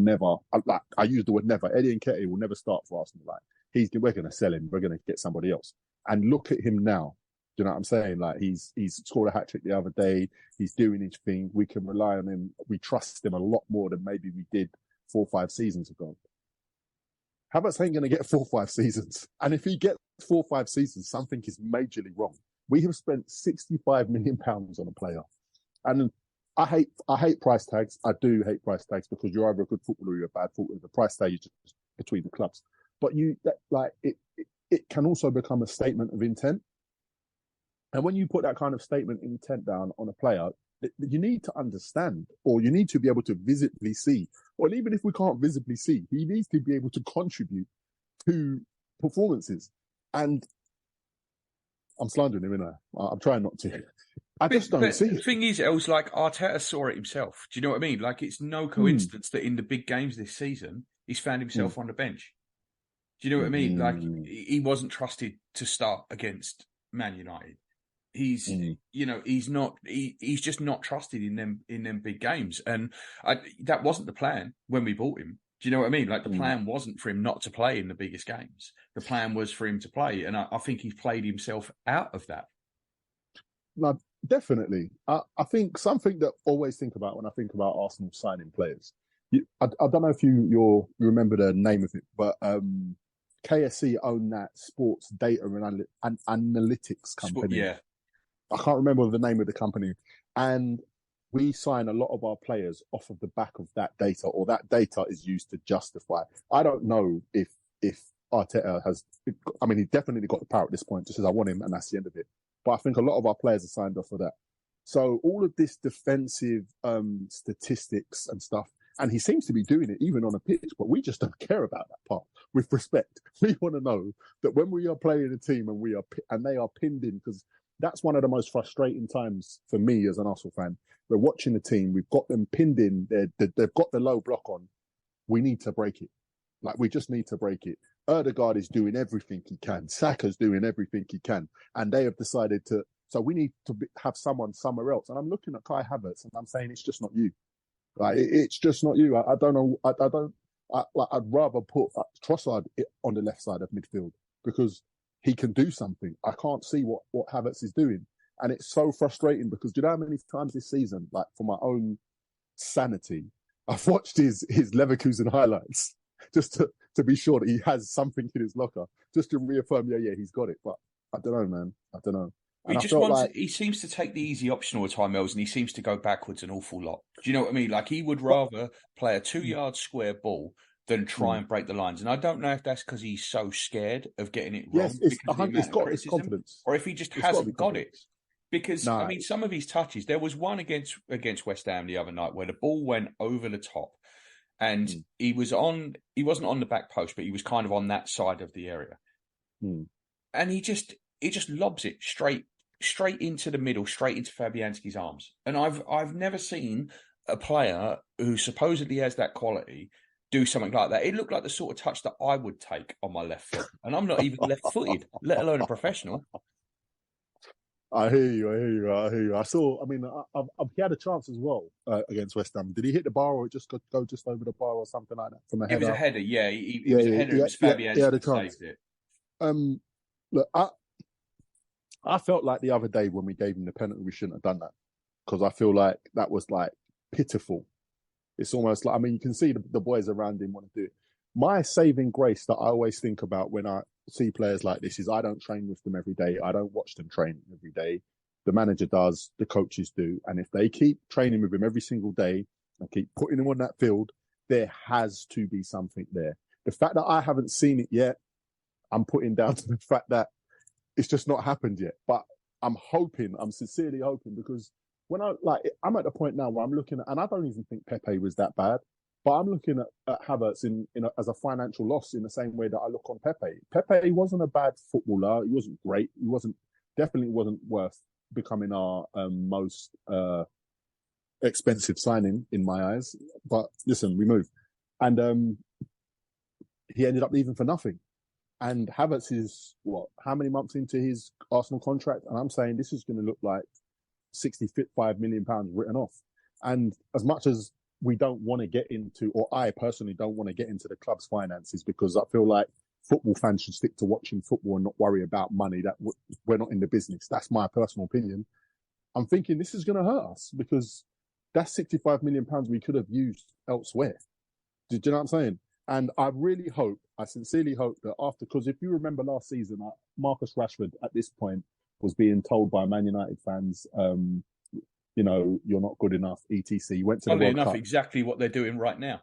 never, like, I use the word never. Eddie Nketiah will never start for Arsenal. Like, we're going to sell him. We're going to get somebody else. And look at him now. Do you know what I'm saying? Like, he's scored a hat-trick the other day. He's doing his thing. We can rely on him. We trust him a lot more than maybe we did 4 or 5 seasons ago. Havertz ain't going to get 4 or 5 seasons. And if he gets 4 or 5 seasons, something is majorly wrong. We have spent £65 million on a player. And I hate price tags. I do hate price tags because you're either a good footballer or you're a bad footballer. The price tag is just between the clubs. But it can also become a statement of intent. And when you put that kind of statement intent down on a player, you need to understand, or you need to be able to visibly see, or even if we can't visibly see, he needs to be able to contribute to performances. And I'm slandering him, innit? I'm trying not to. I just don't see it. The thing is, it was like Arteta saw it himself. Do you know what I mean? Like, it's no coincidence that in the big games this season, he's found himself on the bench. Do you know what I mean? Like, he wasn't trusted to start against Man United. He's, he's just not trusted in them big games. And that wasn't the plan when we bought him. Do you know what I mean? Like, the plan wasn't for him not to play in the biggest games. The plan was for him to play. And I think he's played himself out of that. No, definitely. I think something that I always think about when I think about Arsenal signing players, I don't know if you remember the name of it, but KSC own that sports data and analytics company. Yeah. I can't remember the name of the company. And we sign a lot of our players off of the back of that data, or that data is used to justify. I don't know if Arteta has, I mean, he definitely got the power at this point, just as I want him, and that's the end of it. But I think a lot of our players are signed off of that. So all of this defensive statistics and stuff, and he seems to be doing it even on a pitch, but we just don't care about that part. With respect, we want to know that when we are playing a team and they are pinned in, because that's one of the most frustrating times for me as an Arsenal fan, We're watching the team. We've got them pinned in. They've got the low block on. We need to break it. Like, we just need to break it. Erdegaard is doing everything he can. Saka's doing everything he can. And they have decided to... So we need to have someone somewhere else. And I'm looking at Kai Havertz and I'm saying, it's just not you. Like, it's just not you. I don't know. I'd rather put Trossard on the left side of midfield because he can do something. I can't see what Havertz is doing. And it's so frustrating because do you know how many times this season, like, for my own sanity, I've watched his Leverkusen highlights just to be sure that he has something in his locker, just to reaffirm, yeah, he's got it. But I don't know, man. I don't know. He seems to take the easy option all the time, Els, and he seems to go backwards an awful lot. Do you know what I mean? Like, he would rather play a 2-yard square ball than try and break the lines. And I don't know if that's because he's so scared of getting it wrong. Yes, it's confidence. Or if he just hasn't got it. Because, I mean, some of his touches, there was one against West Ham the other night where the ball went over the top and he wasn't on the back post, but he was kind of on that side of the area. And he just lobs it straight into the middle, straight into Fabianski's arms. And I've never seen a player who supposedly has that quality do something like that. It looked like the sort of touch that I would take on my left foot. And I'm not even left-footed, let alone a professional. I hear you. I saw, he had a chance as well against West Ham. Did he hit the bar or it just go just over the bar or something like that from a header? It was a header, yeah. It was a header. It was Fabianski he had a chance. Saved it. Look, I felt like the other day when we gave him the penalty, we shouldn't have done that because I feel like that was like pitiful. It's almost like, you can see the boys around him want to do it. My saving grace that I always think about when I see players like this is I don't train with them every day. I don't watch them train every day. The manager does, the coaches do. And if they keep training with him every single day and keep putting him on that field, there has to be something there. The fact that I haven't seen it yet, I'm putting down to the fact that it's just not happened yet. But I'm sincerely hoping because I'm at the point now where I'm looking at, and I don't even think Pepe was that bad, but I'm looking at Havertz as a financial loss in the same way that I look on Pepe. Pepe wasn't a bad footballer. He wasn't great. He definitely wasn't worth becoming our most expensive signing in my eyes. But listen, we moved. And he ended up leaving for nothing. And Havertz is, how many months into his Arsenal contract? And I'm saying this is going to look like £65 million written off. And as much as we don't want to get into, or I personally don't want to get into the club's finances because I feel like football fans should stick to watching football and not worry about money, that we're not in the business. That's my personal opinion. I'm thinking this is going to hurt us because that's £65 million we could have used elsewhere. Do you know what I'm saying? And I sincerely hope that because if you remember last season, Marcus Rashford at this point was being told by Man United fans, you're not good enough, etc. Went to the World Cup. Exactly what they're doing right now.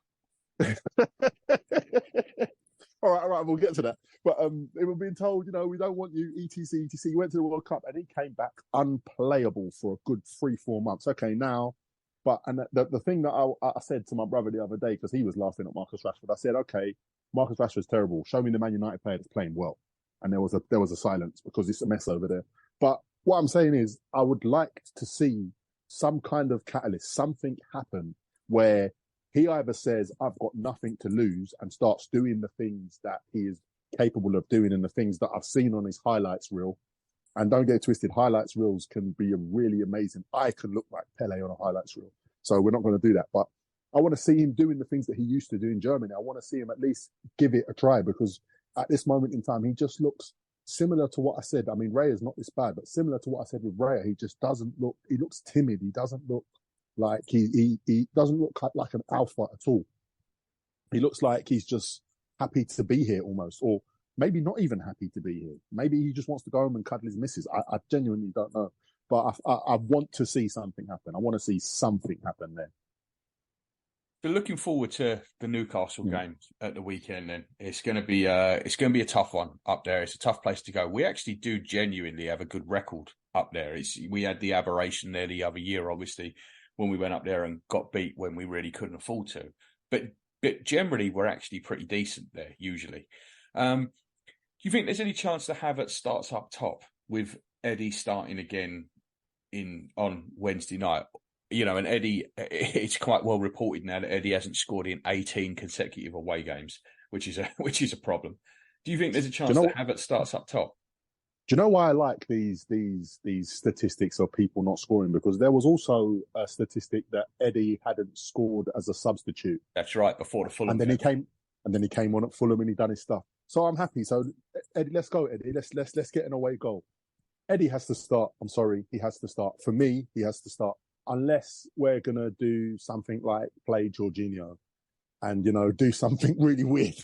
All right, we'll get to that. But they were being told, we don't want you, etc. He went to the World Cup and he came back unplayable for a good 3-4 months. Okay, now, the thing that I said to my brother the other day, because he was laughing at Marcus Rashford, I said, okay, Marcus Rashford's terrible. Show me the Man United player that's playing well. And there was a silence because it's a mess over there. But what I'm saying is, I would like to see some kind of catalyst, something happen where he either says, I've got nothing to lose and starts doing the things that he is capable of doing and the things that I've seen on his highlights reel. And don't get twisted, highlights reels can be really amazing. I can look like Pele on a highlights reel. So we're not going to do that. But I want to see him doing the things that he used to do in Germany. I want to see him at least give it a try because at this moment in time, he just looks similar to what I said. I mean, Raya's not this bad, but similar to what I said with Raya, he just doesn't look, he looks timid. He doesn't look like he doesn't look like an alpha at all. He looks like he's just happy to be here almost, or maybe not even happy to be here. Maybe he just wants to go home and cuddle his missus. I genuinely don't know. But I want to see something happen. I want to see something happen there. So looking forward to the Newcastle game at the weekend. Then it's going to be a tough one up there. It's a tough place to go. We actually do genuinely have a good record up there. We had the aberration there the other year, obviously, when we went up there and got beat when we really couldn't afford to. But generally, we're actually pretty decent there usually. Do you think there's any chance to Havertz starts up top with Eddie starting again on Wednesday night? and Eddie, it's quite well reported now that Eddie hasn't scored in 18 consecutive away games, which is a problem. Do you think there's a chance that Havertz starts up top? Do you know why I like these statistics of people not scoring? Because there was also a statistic that Eddie hadn't scored as a substitute. That's right, before the Fulham. And then he came on at Fulham and he done his stuff. So I'm happy. So Eddie, let's go, Eddie. Let's get an away goal. Eddie has to start. I'm sorry, he has to start. For me, he has to start. Unless we're gonna do something like play Jorginho and do something really weird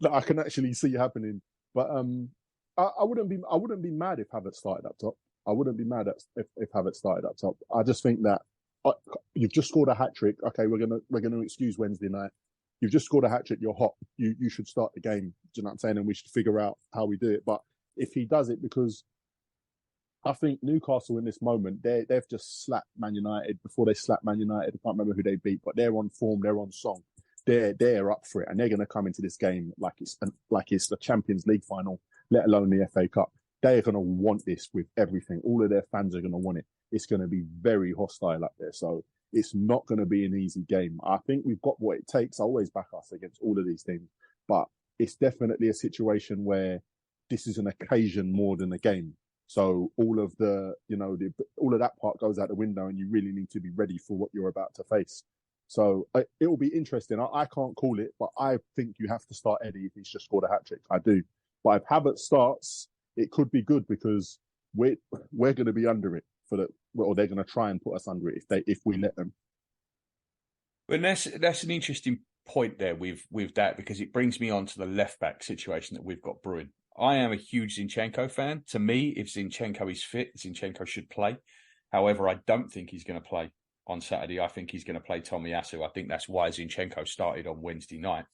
that I can actually see happening. But I wouldn't be mad if Havertz started up top. I wouldn't be mad if Havertz started up top. I just think that you've just scored a hat trick. Okay, we're gonna excuse Wednesday night. You've just scored a hat trick. You're hot. You should start the game. Do you know what I'm saying? And we should figure out how we do it. But if he does it, because I think Newcastle in this moment, they've just slapped Man United. Before they slapped Man United, I can't remember who they beat, but they're on form. They're on song. They're up for it, and they're going to come into this game like it's the Champions League final, let alone the FA Cup. They're going to want this with everything. All of their fans are going to want it. It's going to be very hostile up there. So it's not going to be an easy game. I think we've got what it takes. I always back us against all of these things, but it's definitely a situation where this is an occasion more than a game. So all of all of that part goes out the window, and you really need to be ready for what you're about to face. So it will be interesting. I can't call it, but I think you have to start Eddie if he's just scored a hat trick. I do. But if Havertz starts, it could be good because we're going to be under it or they're going to try and put us under it if we let them. Well, that's an interesting point there with that, because it brings me on to the left back situation that we've got brewing. I am a huge Zinchenko fan. To me, if Zinchenko is fit, Zinchenko should play. However, I don't think he's going to play on Saturday. I think he's going to play Tomiyasu. I think that's why Zinchenko started on Wednesday night.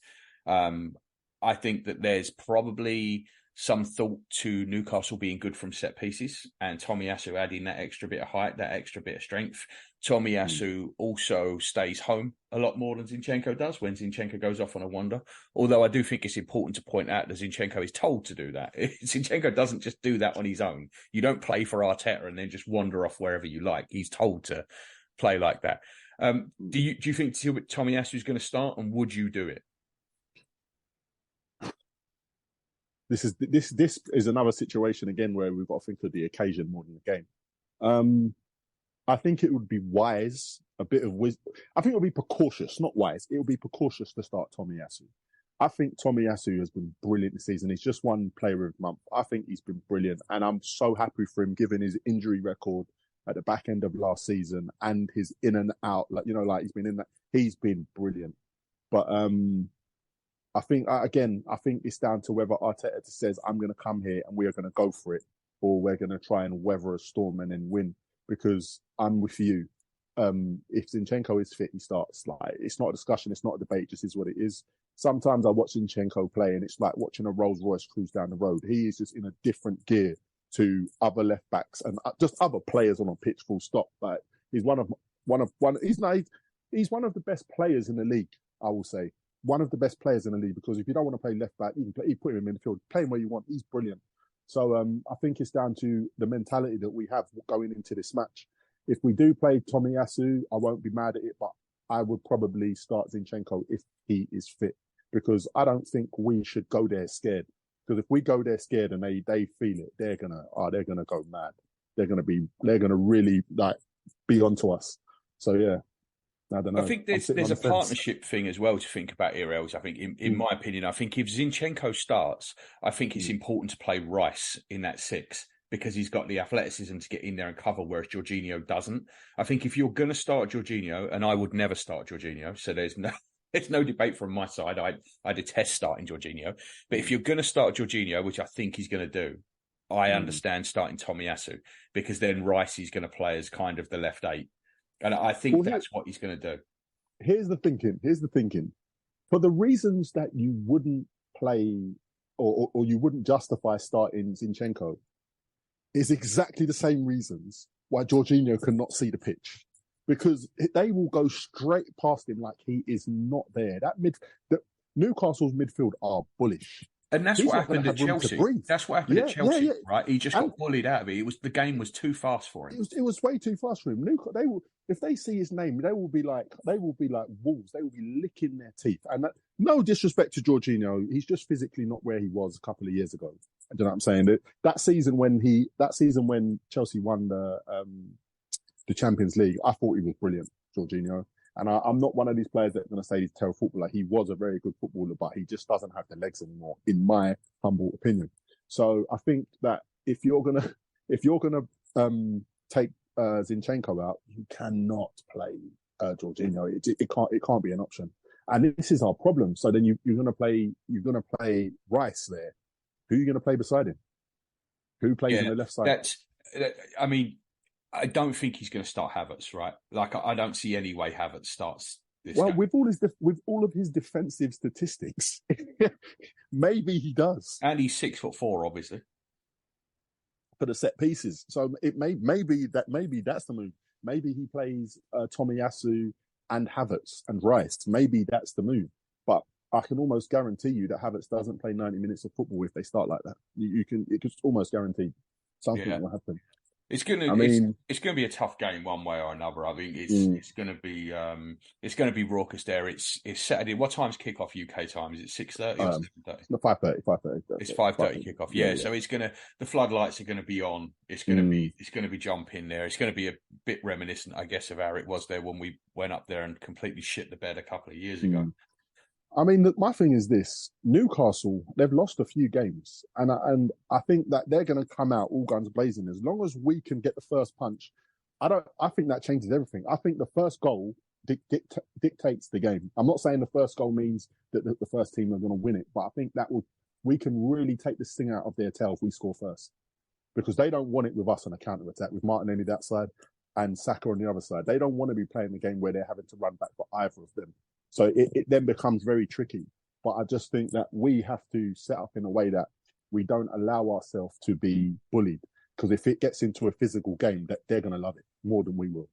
I think that there's probably some thought to Newcastle being good from set pieces and Tomiyasu adding that extra bit of height, that extra bit of strength. Tomiyasu also stays home a lot more than Zinchenko does when Zinchenko goes off on a wander. Although I do think it's important to point out that Zinchenko is told to do that. Zinchenko doesn't just do that on his own. You don't play for Arteta and then just wander off wherever you like. He's told to play like that. Do you think Tomiyasu is going to start, and would you do it? This is another situation again where we've got to think of the occasion more than the game. I think it would be wise, a bit of wisdom. I think it would be precautious, not wise. It would be precautious to start Tomiyasu. I think Tomiyasu has been brilliant this season. He's just won Player of the Month. I think he's been brilliant, and I'm so happy for him, given his injury record at the back end of last season and his in and out. He's been in that. He's been brilliant, but I think it's down to whether Arteta says, I'm going to come here and we are going to go for it, or we're going to try and weather a storm and then win. Because I'm with you. If Zinchenko is fit, he starts. It's not a discussion. It's not a debate. It just is what it is. Sometimes I watch Zinchenko play and it's like watching a Rolls Royce cruise down the road. He is just in a different gear to other left backs and just other players on a pitch, full stop. Like he's one of the best players in the league, I will say. One of the best players in the league, because if you don't want to play left back, you put him in midfield, play him where you want. He's brilliant. So I think it's down to the mentality that we have going into this match. If we do play Tomiyasu, I won't be mad at it, but I would probably start Zinchenko if he is fit, because I don't think we should go there scared. Because if we go there scared and they feel it, they're gonna go mad. They're gonna really be onto us. So yeah. I don't know. I think there's a partnership thing as well to think about here, Els. I think, in my opinion, I think if Zinchenko starts, I think it's important to play Rice in that six, because he's got the athleticism to get in there and cover, whereas Jorginho doesn't. I think if you're going to start Jorginho, and I would never start Jorginho, so there's no debate from my side. I detest starting Jorginho. But if you're going to start Jorginho, which I think he's going to do, I understand starting Tomiyasu, because then Rice is going to play as kind of the left eight. And I think that's what he's going to do. Here's the thinking. For the reasons that you wouldn't play or you wouldn't justify starting Zinchenko, is exactly the same reasons why Jorginho cannot see the pitch. Because they will go straight past him like he is not there. Newcastle's midfield are bullish. And that's what happened at Chelsea. That's what happened at Chelsea, right? He just got bullied out of it. The game was too fast for him. It was way too fast for him. if they see his name, they will be like wolves. They will be licking their teeth. And no disrespect to Jorginho, he's just physically not where he was a couple of years ago. Do you know what I'm saying? That season when Chelsea won the Champions League, I thought he was brilliant, Jorginho. And I'm not one of these players that are going to say he's a terrible footballer. He was a very good footballer, but he just doesn't have the legs anymore, in my humble opinion. So I think that if you're gonna take Zinchenko out, you cannot play Jorginho. It can't be an option. And this is our problem. So then you're gonna play Rice there. Who are you gonna play beside him? Who plays on the left side? I mean, I don't think he's going to start Havertz, right? Like, I don't see any way Havertz starts this game. With all of his defensive statistics, maybe he does. And he's 6'4", obviously, for the set pieces. So maybe that's the move. Maybe he plays Tomiyasu and Havertz and Rice. Maybe that's the move. But I can almost guarantee you that Havertz doesn't play 90 minutes of football if they start like that. It can almost guarantee something will happen. It's going to be a tough game one way or another. I think it's going to be raucous there. It's Saturday. What time's kickoff UK time? Is it 6:30 or 7:30? 5:30. It's 5:30 kickoff. Yeah. So the floodlights are going to be on. It's going to be jumping there. It's going to be a bit reminiscent, I guess, of how it was there when we went up there and completely shit the bed a couple of years ago. I mean, my thing is this: Newcastle, they've lost a few games, and I think that they're going to come out all guns blazing. As long as we can get the first punch, I think that changes everything. I think the first goal dictates the game. I'm not saying the first goal means that the first team are going to win it, but I think that we can really take the sting out of their tail if we score first, because they don't want it with us on a counter attack with Martinelli that side and Saka on the other side. They don't want to be playing the game where they're having to run back for either of them. So it then becomes very tricky. But I just think that we have to set up in a way that we don't allow ourselves to be bullied. Because if it gets into a physical game, that they're going to love it more than we will.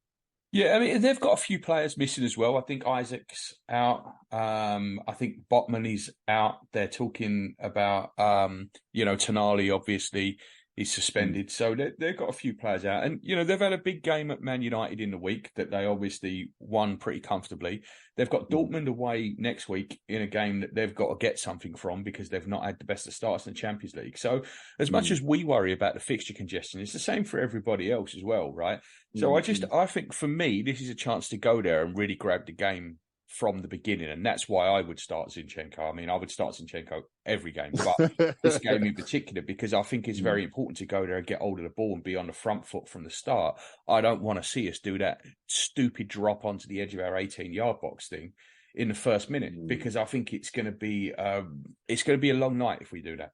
Yeah, I mean, they've got a few players missing as well. I think Isaac's out. I think Botman is out. They're talking about, Tonali, obviously, is suspended. So they've got a few players out. And, they've had a big game at Man United in the week that they obviously won pretty comfortably. They've got Dortmund away next week in a game that they've got to get something from because they've not had the best of starts in the Champions League. So as much as we worry about the fixture congestion, it's the same for everybody else as well, right? So I think for me, this is a chance to go there and really grab the game from the beginning. And that's why I would start Zinchenko. I mean, I would start Zinchenko every game, but this game in particular, because I think it's very important to go there and get hold of the ball and be on the front foot from the start. I don't want to see us do that stupid drop onto the edge of our 18-yard box thing in the first minute, because I think it's going to be a long night if we do that.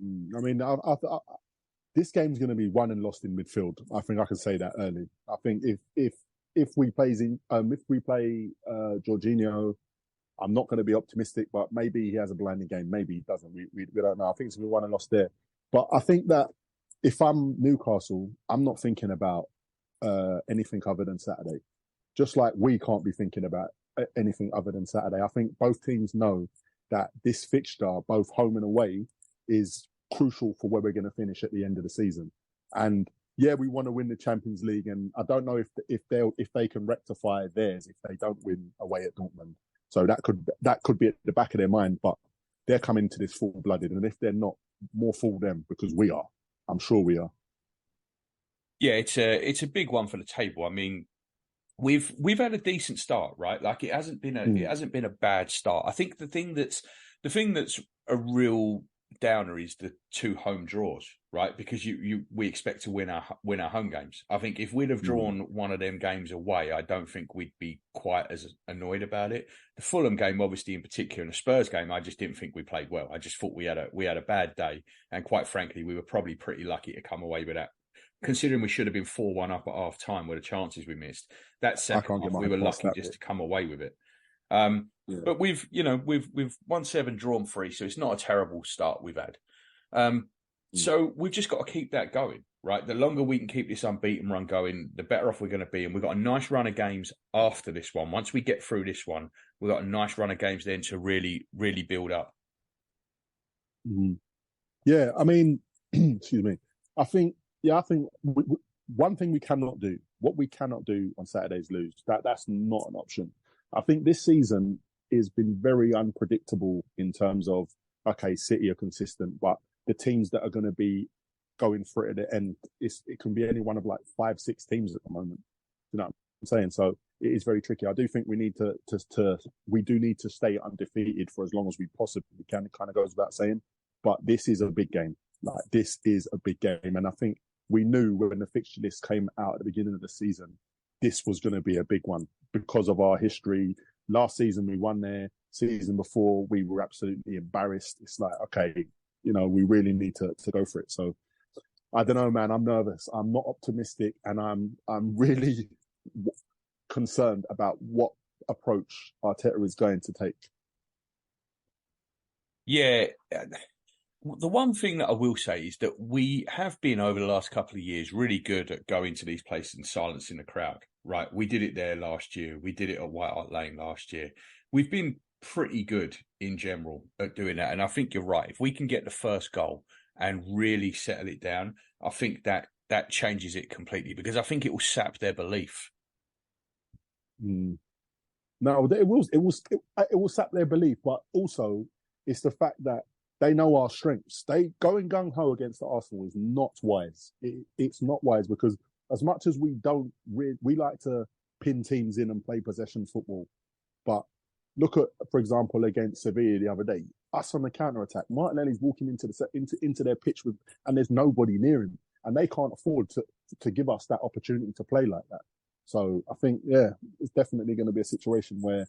I mean, this game's going to be won and lost in midfield. I think I can say that early. I think if we play Jorginho, I'm not going to be optimistic, but maybe he has a blinding game. Maybe he doesn't. We don't know. I think it's going to be won and lost there. But I think that if I'm Newcastle, I'm not thinking about anything other than Saturday. Just like we can't be thinking about anything other than Saturday. I think both teams know that this fixture, both home and away, is crucial for where we're going to finish at the end of the season. And yeah, we want to win the Champions League, and I don't know if they can rectify theirs if they don't win away at Dortmund. So that could be at the back of their mind, but they're coming to this full-blooded, and if they're not, more fool them, because we are. I'm sure we are. Yeah, it's a big one for the table. I mean, we've had a decent start, right? Like it hasn't been a bad start. I think the thing that's a real downer is the 2 home draws, right? Because we expect to win our home games. I think if we'd have drawn one of them games away, I don't think we'd be quite as annoyed about it. The Fulham game, obviously, in particular, and the Spurs game, I just didn't think we played well. I just thought we had a bad day, and quite frankly, we were probably pretty lucky to come away with that. Considering we should have been 4-1 up at half time with the chances we missed, that second half we were lucky just to come away with it. But we've won 7, drawn 3, so it's not a terrible start we've had. So we've just got to keep that going, right? The longer we can keep this unbeaten run going, the better off we're going to be. And we've got a nice run of games after this one. Once we get through this one, we've got a nice run of games then to really, really build up. Yeah, I mean, excuse me. I think one thing we cannot do What we cannot do on Saturdays lose. That's not an option. I think this season has been very unpredictable in terms of, okay, City are consistent, but the teams that are going to be going for it at the end, it can be any one of like 5-6 teams at the moment. You know what I'm saying? So it is very tricky. I do think we need we do need to stay undefeated for as long as we possibly can. It kind of goes without saying, but this is a big game. Like, this is a big game. And I think we knew when the fixture list came out at the beginning of the season, this was going to be a big one because of our history. Last season, we won there. Season before, we were absolutely embarrassed. It's like, okay, you know, we really need to go for it. So I don't know, man. I'm nervous. I'm not optimistic, and I'm really concerned about what approach Arteta is going to take. Yeah. The one thing that I will say is that we have been, over the last couple of years, really good at going to these places and silencing the crowd, right? We did it there last year. We did it at White Hart Lane last year. We've been pretty good in general at doing that. And I think you're right. If we can get the first goal and really settle it down, I think that changes it completely, because I think it will sap their belief. No, it will sap their belief, but also it's the fact that they know our strengths. They going gung ho against the Arsenal is not wise. It's not wise, because as much as we like to pin teams in and play possession football, but look at, for example, against Sevilla the other day, us on the counter attack. Martinelli's walking into their pitch and there's nobody near him, and they can't afford to give us that opportunity to play like that. So I think, yeah, it's definitely going to be a situation where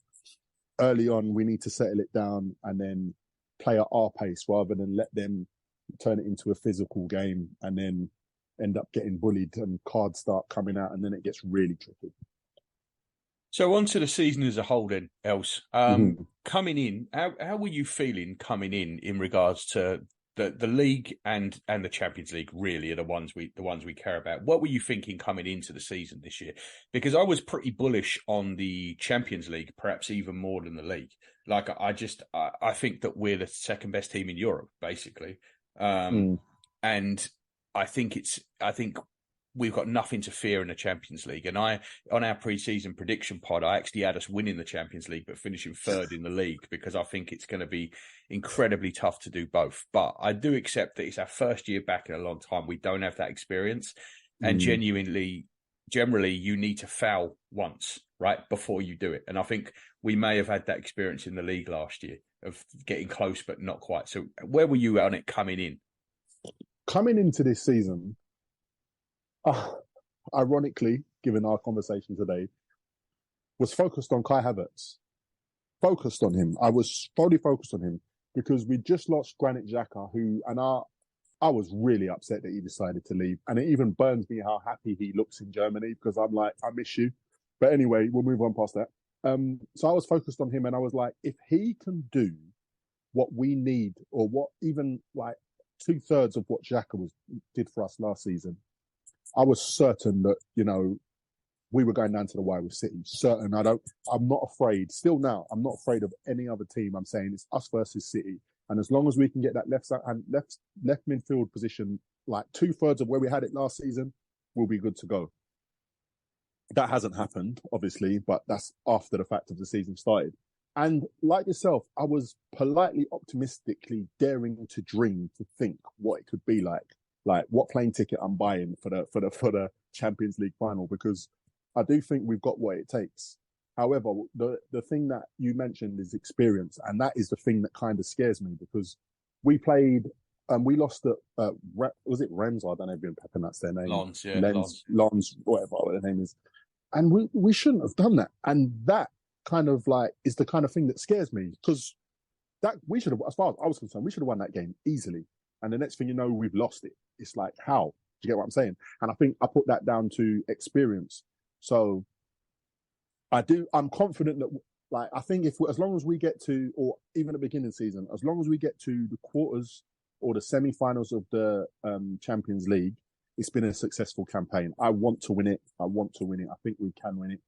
early on we need to settle it down and then play at our pace rather than let them turn it into a physical game and then end up getting bullied and cards start coming out, and then it gets really tricky. So on to the season as a whole then, Els. Coming in, how were you feeling coming in regards to the league and the Champions League? Really are the ones we care about. What were you thinking coming into the season this year? Because I was pretty bullish on the Champions League, perhaps even more than the league. Like, I think that we're the second best team in Europe, basically. And I think we've got nothing to fear in the Champions League. And on our pre-season prediction pod, I actually had us winning the Champions League, but finishing third in the league, because I think it's going to be incredibly tough to do both. But I do accept that it's our first year back in a long time. We don't have that experience. And generally, you need to foul once, right, before you do it. And I think we may have had that experience in the league last year of getting close, but not quite. So where were you on it coming in? Coming into this season, ironically, given our conversation today, was focused on Kai Havertz. Focused on him. I was fully focused on him because we just lost Granit Xhaka, I was really upset that he decided to leave. And it even burns me how happy he looks in Germany, because I'm like, I miss you. But anyway, we'll move on past that. So I was focused on him, and I was like, if he can do what we need, or what even like 2/3 of what Xhaka did for us last season, I was certain that, you know, we were going down to the wire with City. Certain. I'm not afraid. Still now, I'm not afraid of any other team. I'm saying it's us versus City. And as long as we can get that left side and left midfield position, like 2/3 of where we had it last season, we'll be good to go. That hasn't happened, obviously, but that's after the fact of the season started. And like yourself, I was politely, optimistically daring to dream, to think what it could be like what plane ticket I'm buying for the Champions League final, because I do think we've got what it takes. However, the thing that you mentioned is experience, and that is the thing that kind of scares me, because we played we lost at was it Rennes? I don't know if that's their name. Lens, yeah, Lens, whatever their name is, and we shouldn't have done that. And that kind of like is the kind of thing that scares me, because that we should have, as far as I was concerned, we should have won that game easily. And the next thing you know, we've lost it. It's like, how? Do you get what I'm saying? And I think I put that down to experience. So I'm confident that, like, I think as long as we get to, or even the beginning season, as long as we get to the quarters or the semi-finals of the Champions League, it's been a successful campaign. I want to win it. I think we can win it.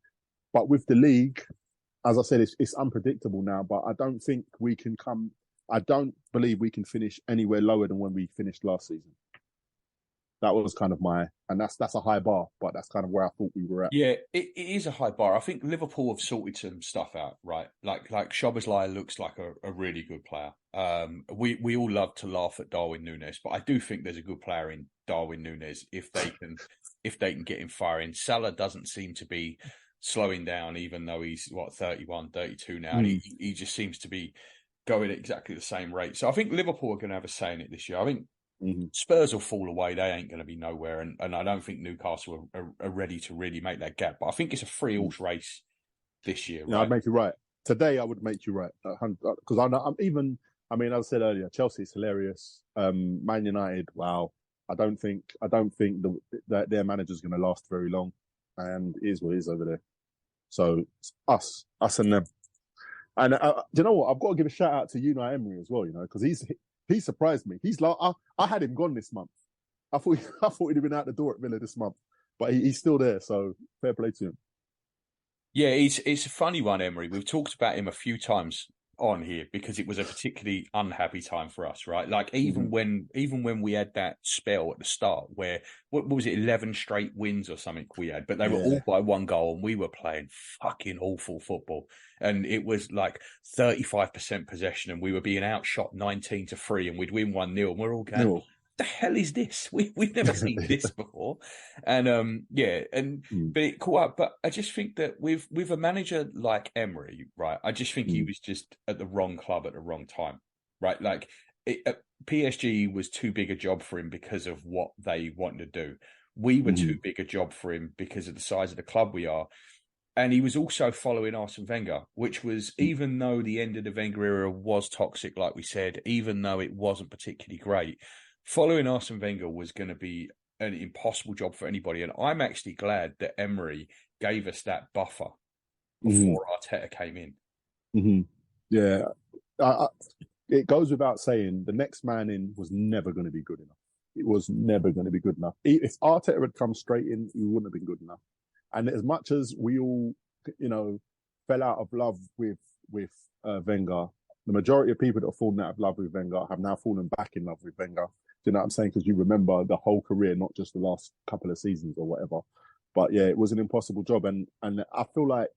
But with the league, as I said, it's unpredictable now, but I don't believe we can finish anywhere lower than when we finished last season. That was kind of and that's a high bar, but that's kind of where I thought we were at. Yeah, it is a high bar. I think Liverpool have sorted some stuff out, right? Like Szoboszlai looks like a really good player. We all love to laugh at Darwin Núñez, but I do think there's a good player in Darwin Núñez if they can get him firing. Salah doesn't seem to be slowing down, even though he's 31, 32 now, and he just seems to be going at exactly the same rate. So I think Liverpool are going to have a say in it this year. I think Spurs will fall away. They ain't going to be nowhere. And I don't think Newcastle are ready to really make that gap. But I think it's a three-horse race this year. Yeah, right? I'd make you right. Today, I would make you right. Because I'm even, I mean, as I said earlier, Chelsea is hilarious. Man United, wow. I don't think that their manager's going to last very long. And it is what it is over there. So it's us and them. And do you know what? I've got to give a shout out to Unai Emery as well, because he surprised me. He's like, I had him gone this month. I thought he'd have been out the door at Villa this month, but he's still there. So fair play to him. Yeah, it's a funny one, Emery. We've talked about him a few times on here because it was a particularly unhappy time for us, right? Like even when we had that spell at the start where what was it, 11 straight wins or something we had, but they were all by one goal and we were playing fucking awful football. And it was like 35% possession and we were being outshot 19-3 and we'd win 1-0 and we're all going, what the hell is this? We've never seen this before. And but it caught up. But I just think that with a manager like Emery, right, I just think he was just at the wrong club at the wrong time, right? Like PSG was too big a job for him because of what they wanted to do. We were too big a job for him because of the size of the club we are. And he was also following Arsene Wenger, which was, even though the end of the Wenger era was toxic, like we said, even though it wasn't particularly great, following Arsene Wenger was going to be an impossible job for anybody. And I'm actually glad that Emery gave us that buffer before Arteta came in. Yeah. It goes without saying, the next man in was never going to be good enough. It was never going to be good enough. If Arteta had come straight in, he wouldn't have been good enough. And as much as we all, fell out of love with Wenger, the majority of people that have fallen out of love with Wenger have now fallen back in love with Wenger. Do you know what I'm saying? Because you remember the whole career, not just the last couple of seasons or whatever. But yeah, it was an impossible job. And I feel like,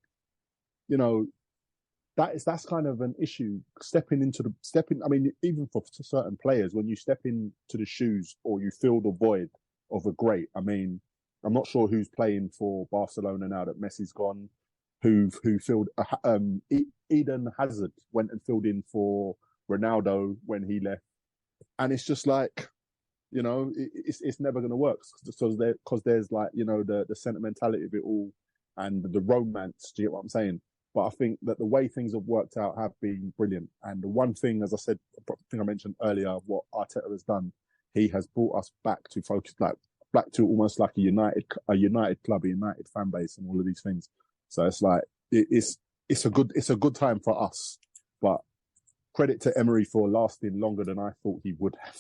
that's kind of an issue. I mean, even for certain players, when you step into the shoes or you fill the void of a great, I mean, I'm not sure who's playing for Barcelona now that Messi's gone, who filled, Eden Hazard went and filled in for Ronaldo when he left. And it's just like, it's never going to work because there's like, the sentimentality of it all and the romance. Do you get what I'm saying? But I think that the way things have worked out have been brilliant. And the one thing, as I said, I think I mentioned earlier, what Arteta has done, he has brought us back to focus, back to almost like a United club, a United fan base, and all of these things. So it's like it's a good time for us. But credit to Emery for lasting longer than I thought he would have.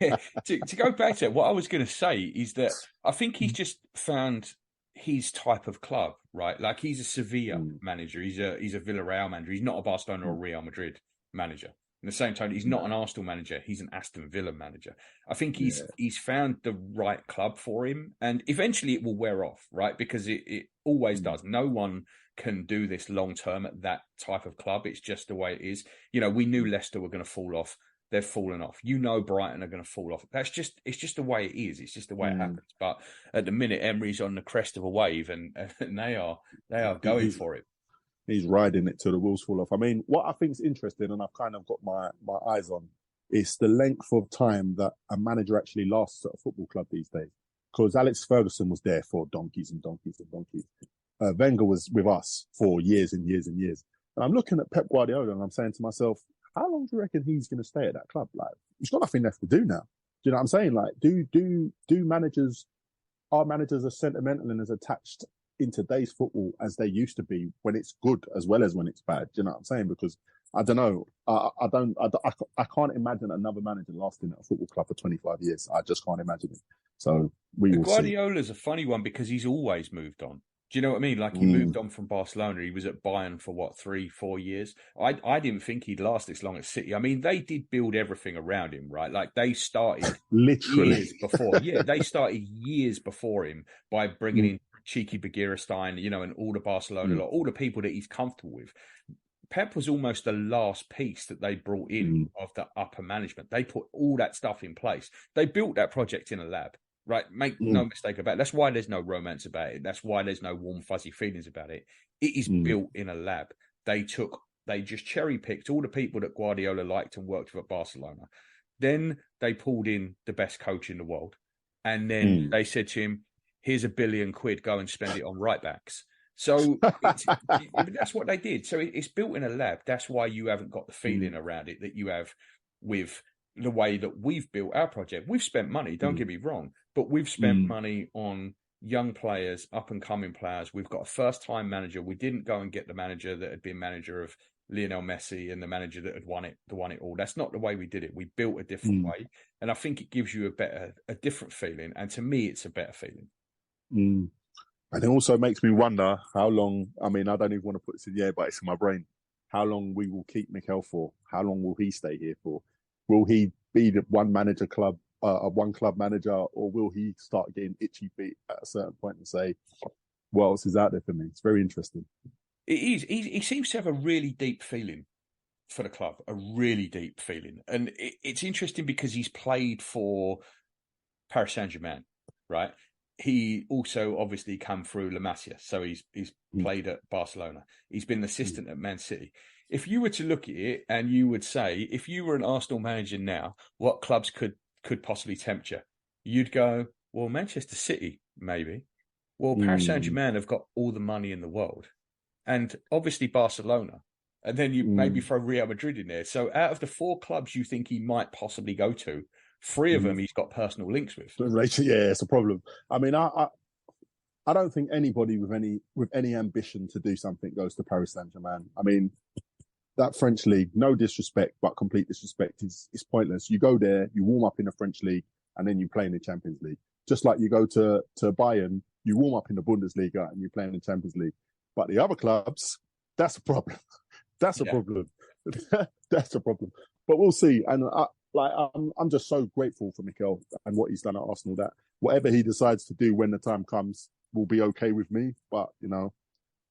Yeah, to go back to it, what I was going to say is that I think he's just found his type of club, right? Like he's a Sevilla manager, he's a Villarreal manager. He's not a Barcelona or Real Madrid manager. In the same time, he's not an Arsenal manager. He's an Aston Villa manager. I think he's found the right club for him, and eventually it will wear off, right? Because it always does. No one can do this long term at that type of club. It's just the way it is. We knew Leicester were going to fall off. They've fallen off. Brighton are going to fall off. It's just the way it is. It's just the way it happens. But at the minute, Emery's on the crest of a wave, and they are going for it. He's riding it till the wheels fall off. I mean, what I think is interesting, and I've kind of got my eyes on, is the length of time that a manager actually lasts at a football club these days. Because Alex Ferguson was there for donkeys and donkeys and donkeys. Wenger was with us for years and years and years. And I'm looking at Pep Guardiola and I'm saying to myself, how long do you reckon he's going to stay at that club? Like, he's got nothing left to do now. Do you know what I'm saying? Like, are managers as sentimental and as attached in today's football as they used to be when it's good as well as when it's bad? Do you know what I'm saying? Because I don't know. I can't imagine another manager lasting at a football club for 25 years. I just can't imagine it. So Guardiola's a funny one because he's always moved on. Do you know what I mean? Like he moved on from Barcelona. He was at Bayern for what, 3-4 years. I didn't think he'd last this long at City. I mean, they did build everything around him, right? Like they started Literally years before. Yeah, they started years before him by bringing in Cheeky Bagheerstein, and all the Barcelona lot, all the people that he's comfortable with. Pep was almost the last piece that they brought in of the upper management. They put all that stuff in place. They built that project in a lab. Right, make no mistake about it. That's why there's no romance about it. That's why there's no warm, fuzzy feelings about it. It is built in a lab. They just cherry picked all the people that Guardiola liked and worked with at Barcelona. Then they pulled in the best coach in the world. And then they said to him, here's £1 billion, go and spend it on right backs. So that's what they did. So it's built in a lab. That's why you haven't got the feeling around it that you have with the way that we've built our project. We've spent money, don't get me wrong, but we've spent money on young players, up and coming players. We've got a first time manager. We didn't go and get the manager that had been manager of Lionel Messi and the manager that had won it all. That's not the way we did it. We built a different way. And I think it gives you a different feeling. And to me, it's a better feeling. And it also makes me wonder how long, I mean, I don't even want to put this in the air, but it's in my brain, how long we will keep Mikel for. How long will he stay here for? Will he be the one club manager, or will he start getting itchy feet at a certain point and say, what else is out there for me? It's very interesting. It is. He seems to have a really deep feeling for the club, a really deep feeling. And it's interesting because he's played for Paris Saint-Germain, right? He also obviously come through La Masia, so he's played at Barcelona. He's been an assistant at Man City. If you were to look at it and you would say, if you were an Arsenal manager now, what clubs could possibly tempt you? You'd go, well, Manchester City, maybe. Well, Paris Saint-Germain have got all the money in the world. And obviously Barcelona. And then you maybe throw Real Madrid in there. So out of the 4 clubs you think he might possibly go to, 3 of them he's got personal links with. Yeah, it's a problem. I mean, I don't think anybody with any ambition to do something goes to Paris Saint-Germain. I mean, that French league, no disrespect, but complete disrespect is pointless. You go there, you warm up in the French league, and then you play in the Champions League. Just like you go to Bayern, you warm up in the Bundesliga and you play in the Champions League. But the other clubs, that's a problem. That's a problem. That's a problem. But we'll see. And I'm just so grateful for Mikel and what he's done at Arsenal, that whatever he decides to do when the time comes will be okay with me. But,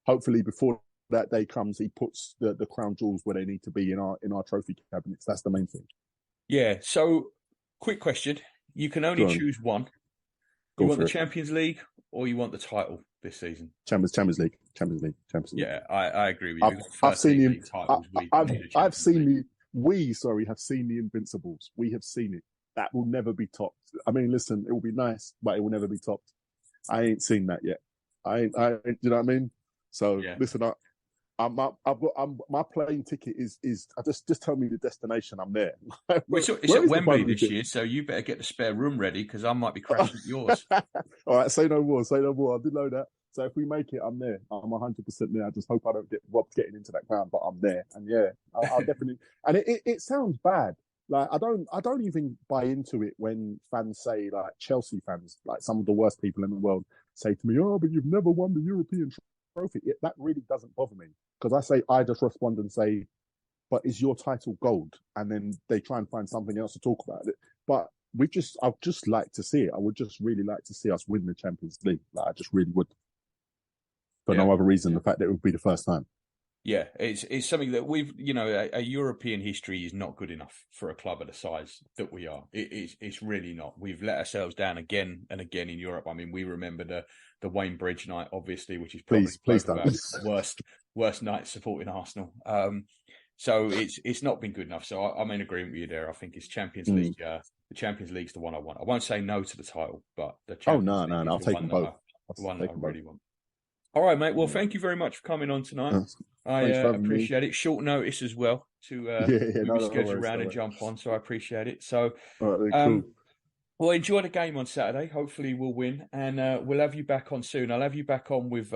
hopefully before that day comes, he puts the crown jewels where they need to be in our trophy cabinets. That's the main thing. Yeah. So, quick question: you can only choose one. You want the Champions League or you want the title this season? Champions League. Yeah, I agree with you. I've seen him. We have seen the Invincibles. We have seen it. That will never be topped. I mean, listen, it will be nice, but it will never be topped. I ain't seen that yet. You know what I mean? So listen, my plane ticket is just tell me the destination. I'm there. It's at Wembley this year, so you better get the spare room ready because I might be crashing at yours. All right, say no more. I did know that. So if we make it, I'm there. I'm 100% there. I just hope I don't get robbed getting into that ground, but I'm there. And I'll definitely. And it sounds bad. Like I don't even buy into it when fans say, like Chelsea fans, like some of the worst people in the world, say to me, "Oh, but you've never won the European trophy." That really doesn't bother me, because I just respond and say, "But is your title gold?" And then they try and find something else to talk about it. But I'd just like to see it. I would just really like to see us win the Champions League. Like I just really would. For no other reason, the fact that it would be the first time. Yeah, it's something that we've, a European history is not good enough for a club of the size that we are. It's really not. We've let ourselves down again and again in Europe. I mean, we remember the Wayne Bridge night, obviously, which is probably the worst night supporting Arsenal. So it's not been good enough. So I'm in agreement with you there. I think it's Champions League. The Champions League's the one I want. I won't say no to the title, but the Champions League is I'll take them both. The one that I really want. All right, mate. Well, thank you very much for coming on tonight. I appreciate it. Short notice as well to reschedule around and jump on, so I appreciate it. So, cool. Well, enjoy the game on Saturday. Hopefully, we'll win, and we'll have you back on soon. I'll have you back on with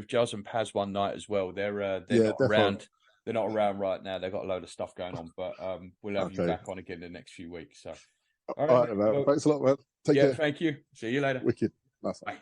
Juz and Paz one night as well. They're not around. They're not around right now. They've got a load of stuff going on, but we'll have you back on again in the next few weeks. So, all right, man. Thanks a lot, man. Take care. Thank you. See you later. Wicked. Nice. Bye.